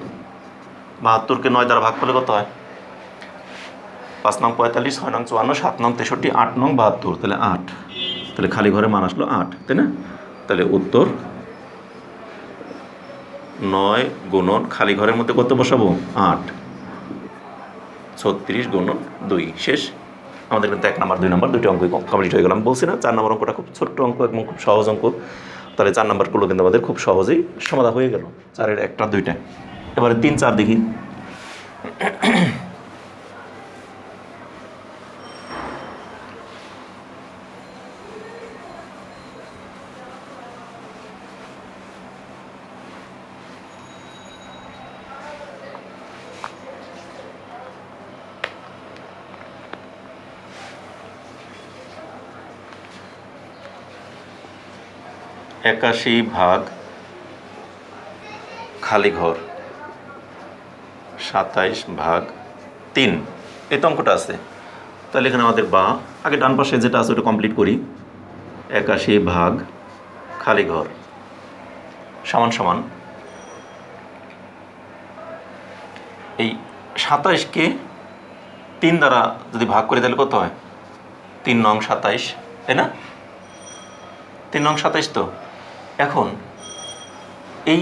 72কে 9 দ্বারা ভাগ করলে কত হয়? 5 নং 45, 6 নং 54, 7 নং 63, 8 নং 72, তাহলে 8। তাহলে খালি ঘরে মান আসলো 8, তাই না? তাহলে উত্তর 9 গুণন খালি ঘরের মধ্যে কত বসাবো? 8, 36 গুণন 2, শেষ। আমাদের কিন্তু 1 নম্বর 2 নম্বর দুটো অঙ্ক কমপ্লিট হয়ে গেলাম। বলছি না 4 নম্বর অঙ্কটা খুব ছোট্ট অঙ্ক এবং খুব সহজ অঙ্ক। তাহলে 4 নম্বরগুলো কিন্তু আমাদের খুব সহজেই সমাধান হয়ে গেল, 4-এর 1টা 2টা। এবারে 3, 4 দেখি। একাশি ভাগ খালি ঘর 27 ভাগ 3, এই তো অঙ্কটা আছে। তাহলে এখানে আমাদের বা আগে ডান পাশে যেটা আছে ওটা কমপ্লিট করি। 81 ভাগ খালি ঘর সমান সমান এই 27কে 3 দ্বারা যদি ভাগ করি তাহলে কত হয়? 3 নং 27, তাই না? 3 নং 27 তো। এখন এই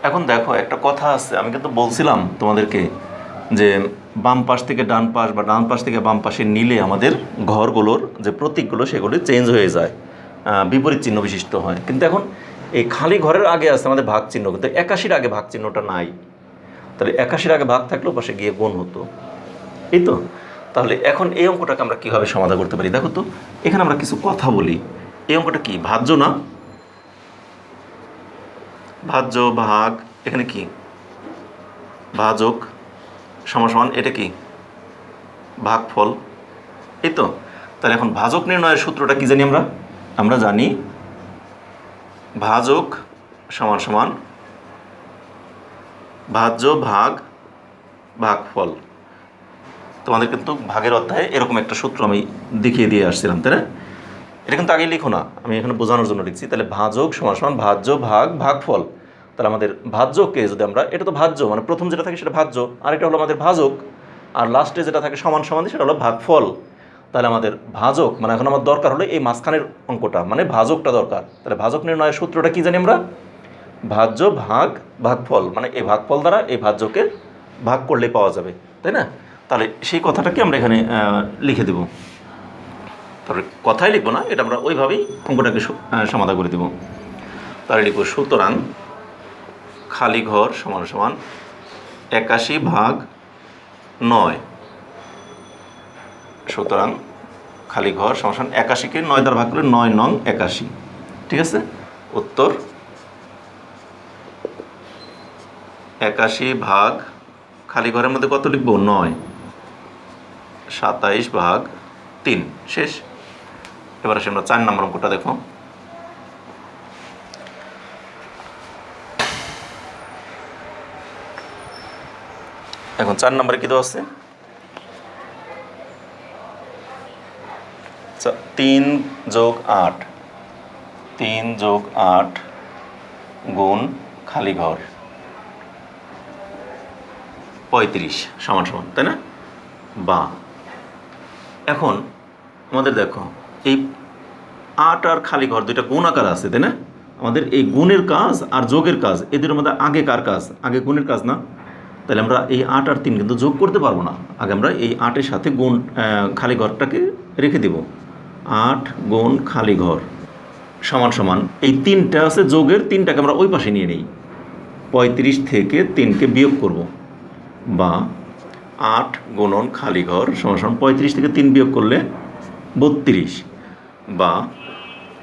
এখন দেখো একটা কথা আছে, আমি কিন্তু বলছিলাম তোমাদেরকে যে বাম পাশ থেকে ডান পাশ বা ডান পাশ থেকে বাম পাশে নিলে আমাদের ঘরগুলোর যে প্রতীকগুলো সেগুলি চেঞ্জ হয়ে যায়, বিপরীত চিহ্ন বিশিষ্ট হয়। কিন্তু এখন এই খালি ঘরের আগে আছে আমাদের ভাগ চিহ্ন, কিন্তু 81-র আগে ভাগ চিহ্নটা নাই। তাহলে 81-র আগে ভাগ থাকলেও পাশে গিয়ে গুণ হতো, এই তো। তাহলে এখন এই অঙ্কটাকে আমরা কীভাবে সমাধান করতে পারি দেখো তো। এখানে আমরা কিছু কথা বলি। এই অঙ্কটা কি ভাজ্য না? ভাজ্য ভাগ, এখানে কি ভাজক সমান সমান, এটা কি ভাগফল, এই তো। তাহলে এখন ভাজক নির্ণয়ের সূত্রটা কি জানি আমরা? আমরা জানি ভাজক সমান সমান ভাজ্য ভাগ ভাগফল। তোমাদের কিন্তু ভাগের অধ্যায়ে এরকম একটা সূত্র আমি দেখিয়ে দিয়ে আসছিলাম, তাই না? এটা কিন্তু আগে লিখো না, আমি এখানে বোঝানোর জন্য লিখছি। তাহলে ভাজক সমান সমান ভাজ্য ভাগ ভাগফল। তাহলে আমাদের ভাজ্যকে যদি আমরা, এটা তো ভাজ্য মানে প্রথম যেটা থাকে সেটা ভাজ্য, আর এটা হলো আমাদের ভাজক, আর লাস্টে যেটা থাকে সমান সমান সেটা হলো ভাগফল। তাহলে আমাদের ভাজক মানে এখন আমার দরকার হলো এই মাঝখানের অঙ্কটা, মানে ভাজকটা দরকার। তাহলে ভাজক নির্ণয়ের সূত্রটা কী জানি আমরা? ভাজ্য ভাগ ভাগফল, মানে এই ভাগফল দ্বারা এই ভাজ্যকে ভাগ করলেই পাওয়া যাবে, তাই না? তাহলে সেই কথাটাকে আমরা এখানে লিখে দেব। তারপরে কথাই লিখবো না, এটা আমরা ওইভাবেই অঙ্কটাকে সমাধান করে দেব। তাহলে লিখব সুতরাং খালি ঘর সমান সমান 81/9। সুতরাং খালি ঘর সমান সমান 81-কে 9 দ্বারা ভাগ করলে 9 নং 81, ঠিক আছে? উত্তর 81 ভাগ খালি ঘরের মধ্যে কত লিখবো? 9, 27/3, শেষ। এবার আসে আমরা 4 নম্বর অঙ্কটা দেখো। এখন 4 নম্বরে কী দেওয়া আছে? 3 + 8, 3 + 8 গুণ খালি ঘর 35 সমান সমান, তাই না? বা এখন আমাদের দেখো এই 8 আর খালি ঘর দুইটা গুণ আকার আছে, তাই না? আমাদের এই গুণের কাজ আর যোগের কাজ, এদের মধ্যে আগে কার কাজ? আগে গুণের কাজ না? তাহলে আমরা এই 8 আর 3 কিন্তু যোগ করতে পারবো না। আগে আমরা এই 8-এর সাথে গুণ খালি ঘরটাকে রেখে দেব। 8 গুণ খালি ঘর সমান সমান এই 3টা আছে যোগের, 3টাকে আমরা ওই পাশে নিয়ে নিই। 35 থেকে 3কে বিয়োগ করব, বা 8 গুণন খালি ঘর সমান সমান 35 থেকে 3 বিয়োগ করলে 32, বা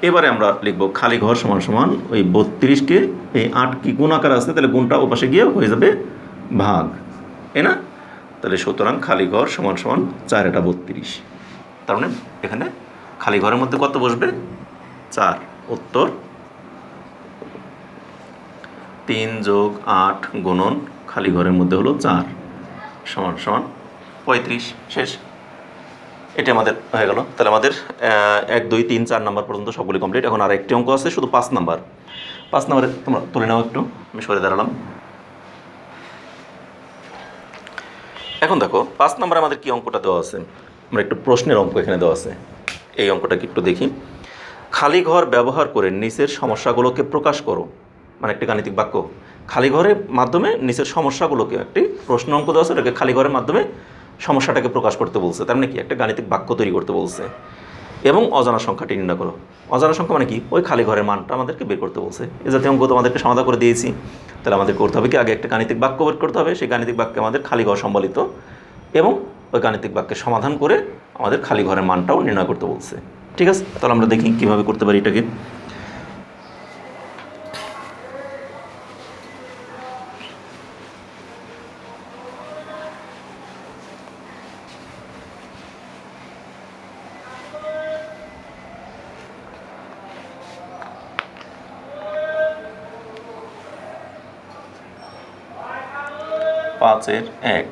এবারে আমরা লিখব খালি ঘর সমান সমান ওই 32-কে এই 8 কি গুণ আকার আছে, তাহলে গুণটা ও পাশে গিয়ে হয়ে যাবে ভাগ, তাই না? তাহলে সুতরাং খালি ঘর সমান সমান 4 এটা 32। তার মানে এখানে খালি ঘরের মধ্যে কত বসবে? 4। উত্তর 3 + 8 গুণন খালি ঘরের মধ্যে হলো 4 সমান সমান 35, শেষ। এটা আমাদের হয়ে গেল। তাহলে আমাদের 1, 2, 3, 4 নাম্বার পর্যন্ত সবগুলি কমপ্লিট। এখন আর একটি অঙ্ক আছে, শুধু 5 নাম্বার। 5 নাম্বারে তোমরা তুলে নাও একটু, আমি সরে দাঁড়ালাম। এখন দেখো 5 নাম্বারে আমাদের কি অঙ্কটা দেওয়া আছে? আমরা একটু প্রশ্নের অঙ্ক এখানে দেওয়া আছে, এই অঙ্কটাকে একটু দেখি। খালি ঘর ব্যবহার করে নিচের সমস্যাগুলোকে প্রকাশ করো, মানে একটি গাণিতিক বাক্য। খালি ঘরের মাধ্যমে নিচের সমস্যাগুলোকে, একটি প্রশ্ন অঙ্ক দেওয়া আছে, এটাকে খালি ঘরের মাধ্যমে সমস্যাটাকে প্রকাশ করতে বলছে, তার মানে কি একটা গাণিতিক বাক্য তৈরি করতে বলছে। এবং অজানা সংখ্যাটি নির্ণয় করো। অজানা সংখ্যা মানে কি? ওই খালি ঘরের মানটা আমাদেরকে বের করতে বলছে। এ জাতীয় অঙ্ক তোমাদেরকে সমাধান করে দিয়েছি। তাহলে আমাদের করতে হবে কি, আগে একটা গাণিতিক বাক্য বের করতে হবে, সেই গাণিতিক বাক্যে আমাদের খালি ঘর সম্বলিত, এবং ওই গাণিতিক বাক্যের সমাধান করে আমাদের খালি ঘরের মানটাও নির্ণয় করতে বলছে। ঠিক আছে, তাহলে আমরা দেখি কীভাবে করতে পারি এটাকে। পাঁচের 1,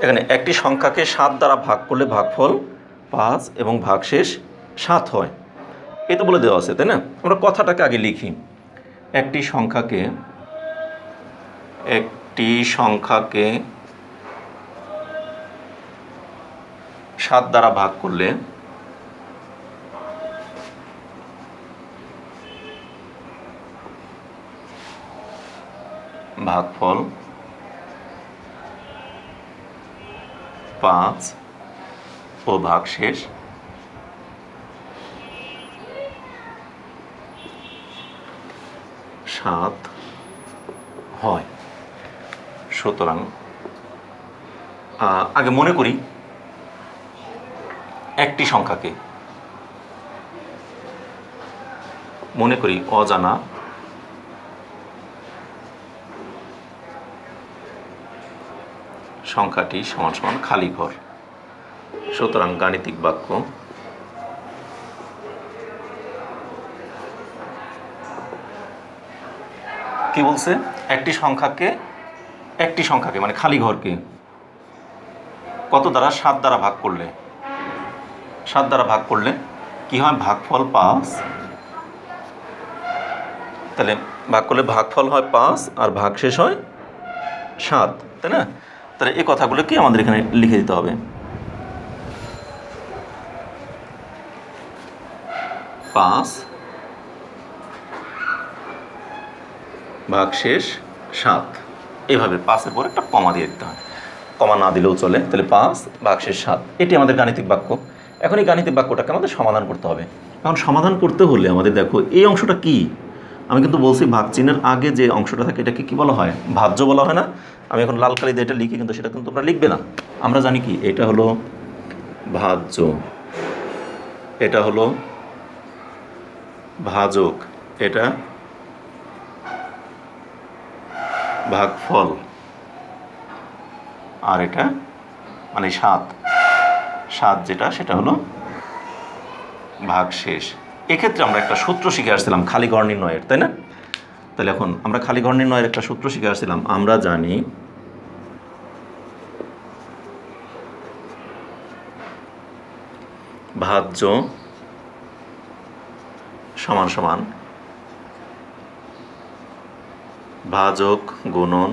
এখানে একটি সংখ্যাকে 7 দ্বারা ভাগ করলে ভাগফল 5 এবং ভাগশেষ 7 হয়, এ তো বলে দেওয়া আছে, তাই না? আমরা কথাটাকে আগে লিখি। একটি সংখ্যাকে 7 দ্বারা ভাগ করলে ভাগফল 5 ও ভাগশেষ 7 হয়। সুতরাং আগে মনে করি একটি সংখ্যাকে, মনে করি অজানা সংখ্যাটি সমান সমান খালি ঘর। সুতরাং গাণিতিক বাক্য কি বলছে, একটি সংখ্যাকে মানে খালি ঘরকে কত দ্বারা 7 দ্বারা ভাগ করলে, 7 দ্বারা ভাগ করলে কি হয়, ভাগফল 5। তাহলে ভাগ করলে ভাগফল হয় 5 আর ভাগশেষ হয় 7, তাই না? তাহলে এই কথাগুলো কি আমাদের এখানে লিখে দিতে হবে। 5 ভাগশেষ 7, এইভাবে 5-এর পর একটা কমা দিয়ে দিতে হয়, কমা না দিলেও চলে। তাহলে 5 ভাগশেষ 7, এটি আমাদের গাণিতিক বাক্য। এখন এই গাণিতিক বাক্যটাকে আমাদের সমাধান করতে হবে। এখন সমাধান করতে হলে আমাদের দেখো এই অংশটা কি, আমি কিন্তু বলছি ভাগ চিহ্নের আগে যে অংশটা থাকে এটাকে কি বলা হয়, ভাজ্য বলা হয় না? আমি এখন লাল কালি দিয়ে এটা লিখি, কিন্তু সেটা কিন্তু তোমরা লিখবে না। আমরা জানি কি এটা হলো ভাজ্য, এটা হলো ভাজক, এটা ভাগফল, আর এটা মানে 7 যেটা সেটা হলো ভাগশেষ। এক্ষেত্রে আমরা একটা সূত্র শিখে আসছিলাম খালি ঘর নির্ণয়ের, তাই না? তাহলে এখন আমরা খালি ঘর নির্ণয়ের একটা সূত্র শিখে আসছিলাম। আমরা জানি ভাজ্য সমান সমান ভাজক গুণন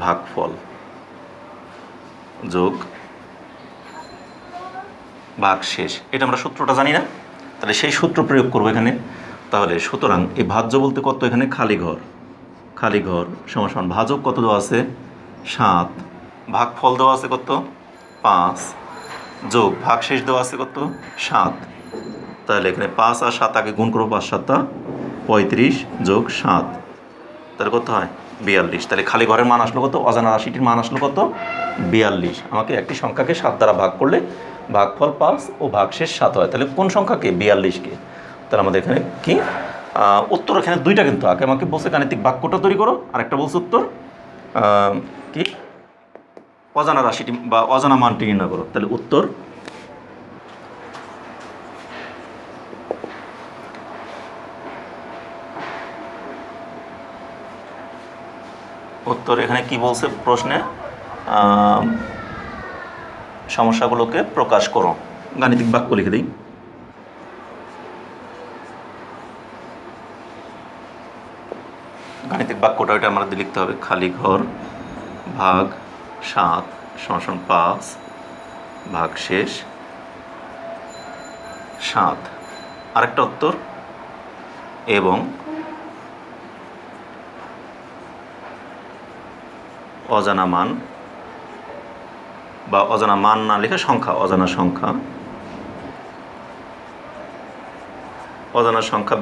ভাগফল যোগ ভাগশেষ। এটা আমরা সূত্রটা জানি না, তাহলে সেই সূত্র প্রয়োগ করবো এখানে। তাহলে সুতরাং এই ভাজ্য বলতে কত, এখানে খালি ঘর সমান সমান ভাজক কত দেওয়া আছে 7, ভাগফল দেওয়া আছে কত 5, যোগ ভাগশেষ দেওয়া আছে কত 7। তাহলে এখানে 5 আর 7 আগে গুণ করবো, 5 7 35 যোগ 7, তাহলে কত হয় 42। তাহলে খালি ঘরের মান আসলো কত, অজানা রাশিটির মান আসলো কত 42। আমাকে একটি সংখ্যাকে 7 দ্বারা ভাগ করলে ভাগফল 5 ও ভাগশেষ 7 হয়। তাহলে কোন সংখ্যাকে, 42কে। তাহলে আমাদের এখানে কি উত্তর, এখানে দুইটা কিন্তু, আগে আমাকে বলছে গাণিতিক বাক্যটা তৈরি করো, আর একটা বলছে উত্তর কি অজানা রাশিটি বা অজানা মানটি নির্ণয় করো। তাহলে উত্তর এখানে কি বলছে প্রশ্নে, সমস্যাগুলোকে প্রকাশ করো। গাণিতিক বাক্য লিখে দিই। গাণিতিক বাক্যটা ওইটা আমাদের লিখতে হবে, খালি ঘর ভাগ 7 সমান 5 ভাগশেষ 7। আরেকটা উত্তর, এবং অজানা মান বা অজানা মান না লিখে সংখ্যা, অজানা সংখ্যা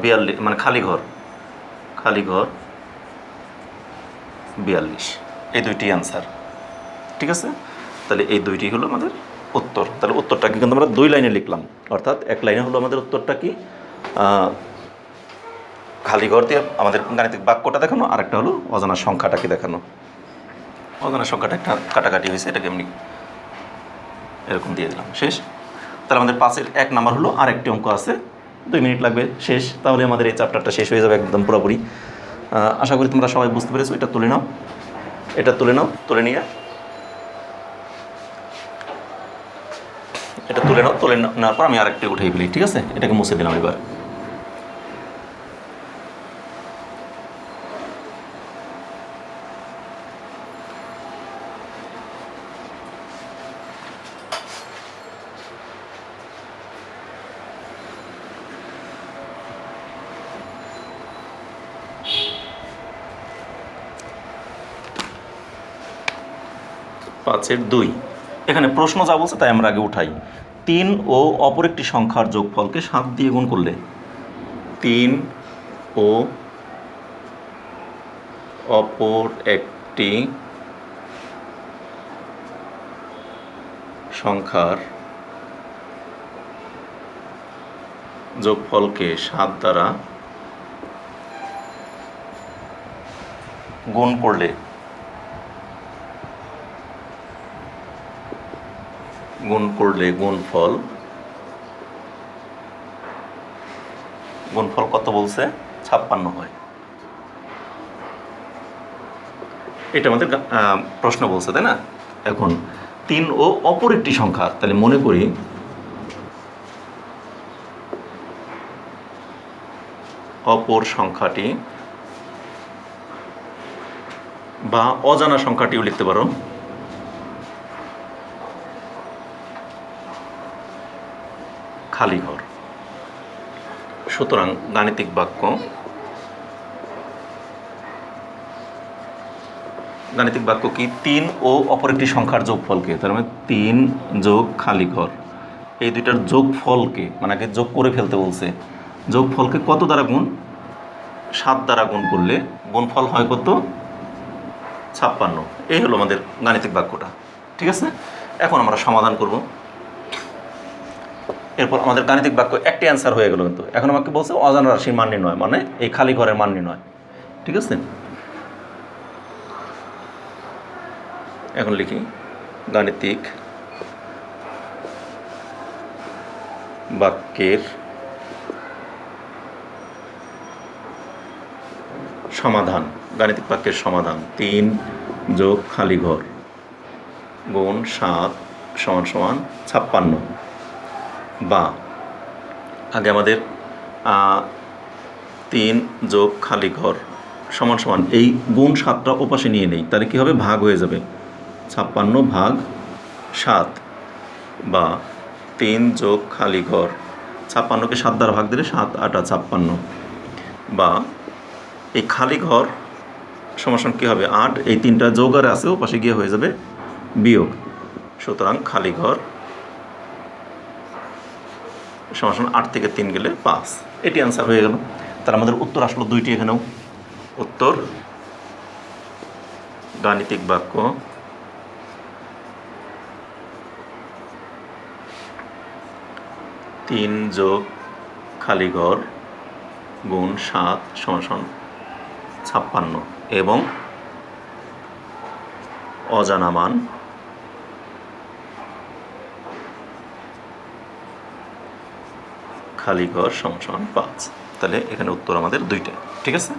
42, মানে খালি ঘর 42। এই দুইটি অ্যান্সার, ঠিক আছে? তাহলে এই দুইটি হলো আমাদের উত্তর। তাহলে উত্তরটাকে কিন্তু আমরা 2 লাইনে লিখলাম, অর্থাৎ এক লাইনে হলো আমাদের উত্তরটা কি, খালি ঘর দিয়ে আমাদের গাণিতিক বাক্যটা দেখানো, আর একটা হলো অজানা সংখ্যাটাকে দেখানো। অজানা সংখ্যাটা একটা কাটাকাটি হয়েছে, এটাকে এমনি এরকম দিয়ে দিলাম, শেষ। তাহলে আমাদের 5-এর 1 নাম্বার হলো, আর একটি অঙ্ক আছে, 2 মিনিট লাগবে, শেষ। তাহলে আমাদের এই চ্যাপ্টারটা শেষ হয়ে যাবে একদম পুরোপুরি। আশা করি তোমরা সবাই বুঝতে পেরেছো। এটা তুলে নাও, তুলে নিয়ে এটা তুলে নেওয়ার পর আমি আরেকটি উঠেই ফেলি, ঠিক আছে? এটাকে মুছে দিলাম এবার। পাঁচের 2, এখানে প্রশ্ন যা বলছে তাই আমরা আগে উঠাই। 3 ও অপর একটি সংখ্যার যোগফলকে 7 দিয়ে গুণ করলে 3 ও অপর একটি সংখ্যার যোগফলকে 7 দ্বারা গুণ করলে গুণফল কত বলছে? 56 হয়। এটা আমাদের প্রশ্ন বলছে, তাই না? এখন 3 ও অপর একটি সংখ্যা, তাহলে মনে করি অপর সংখ্যাটি বা অজানা সংখ্যাটিও লিখতে পারো, খালি ঘর। সুতরাং গাণিতিক বাক্য কি? 3 ও অপর একটি সংখ্যার যোগফলকে, তার মানে 3 যোগ খালি ঘর, এই দুইটার যোগফলকে, মানে আগে যোগ করে ফেলতে বলছে, যোগফলকে কত দ্বারা গুণ? 7 দ্বারা গুণ করলে গুণফল হয় কত? 56। এই হলো আমাদের গাণিতিক বাক্যটা। ঠিক আছে, এখন আমরা সমাধান করব। এরপর আমাদের গাণিতিক বাক্য একটি অ্যান্সার হয়ে গেল। কিন্তু এখন আমাকে বলছে অজানা রাশির মান নির্ণয়, মানে এই খালি ঘরের মান নির্ণয়। ঠিক আছে, এখন লিখি গাণিতিক বাক্যের সমাধান। 3 যোগ খালি ঘর গুণ 7 = 56। বা আগে আমাদের 3 যোগ খালি ঘর সমান এই গুণ 7টা ওপাশে নিয়ে নেই, তাহলে কী হবে? ভাগ হয়ে যাবে, 56 ভাগ 7। বা 3 যোগ খালি ঘর, 56কে 7 দ্বারা ভাগ দিলে 7 × 8 = 56। বা এই খালি ঘর সমান কী হবে? 8, এই 3টা যোগ আর আছে, ওপাশে গিয়ে হয়ে যাবে বিয়োগ। সুতরাং খালি ঘর সমান 8 থেকে 3 গেলে 5। এটি অ্যান্সার হয়ে গেল। তার আমাদের উত্তর আসলো 2টি। এখানেও উত্তর গাণিতিক বাক্য 3 যোগ খালি ঘর গুণ 7 = 56 এবং অজানা মান খালি ঘর সমান 5। তাহলে এখানে উত্তর আমাদের 2টা। ঠিক আছে,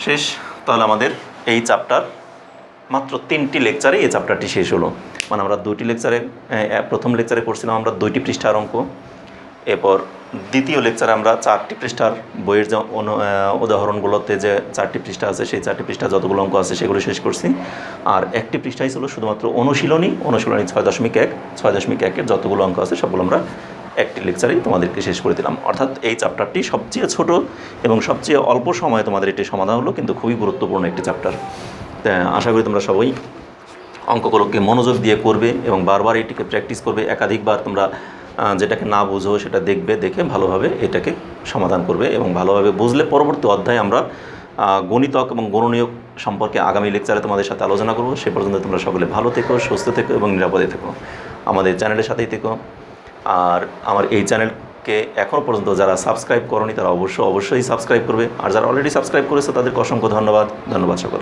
শেষ। তাহলে আমাদের এই চ্যাপ্টার মাত্র 3টি লেকচারে এই চ্যাপ্টারটি শেষ হলো। মানে আমরা 2টি লেকচারে, প্রথম লেকচারে করছিলাম আমরা 2টি পৃষ্ঠার অঙ্ক, এরপর দ্বিতীয় লেকচারে আমরা 4টি পৃষ্ঠার বইয়ের যে উদাহরণগুলোতে যে 4টি পৃষ্ঠা আছে, সেই 4টি পৃষ্ঠা যতগুলো অঙ্ক আছে সেগুলো শেষ করছি। আর একটি পৃষ্ঠাই ছিল শুধুমাত্র অনুশীলনী 6.1, 6.1-এর যতগুলো অঙ্ক আছে সবগুলো আমরা একটি লেকচারেই তোমাদেরকে শেষ করে দিলাম। অর্থাৎ এই চ্যাপ্টারটি সবচেয়ে ছোট এবং সবচেয়ে অল্প সময়ে তোমাদের এটি সমাধান হলো, কিন্তু খুবই গুরুত্বপূর্ণ একটি চ্যাপ্টার। আশা করি তোমরা সবাই অঙ্কগুলোকে মনোযোগ দিয়ে করবে এবং বারবার এটিকে প্র্যাকটিস করবে। একাধিকবার তোমরা যেটাকে না বুঝো সেটা দেখে ভালোভাবে এটাকে সমাধান করবে এবং ভালোভাবে বুঝলে পরবর্তী অধ্যায়ে আমরা গণিতক এবং গণনীয়ক সম্পর্কে আগামী লেকচারে তোমাদের সাথে আলোচনা করব। সে পর্যন্ত তোমরা সকলে ভালো থেকো, সুস্থ থেকো এবং নিরাপদে থেকো। আমাদের চ্যানেলের সাথেই থেকো। আর আমার এই চ্যানেলকে এখনও পর্যন্ত যারা সাবস্ক্রাইব করোনি তারা অবশ্যই সাবস্ক্রাইব করবে। আর যারা অলরেডি সাবস্ক্রাইব করেছে তাদেরকে অসংখ্য ধন্যবাদ সকল।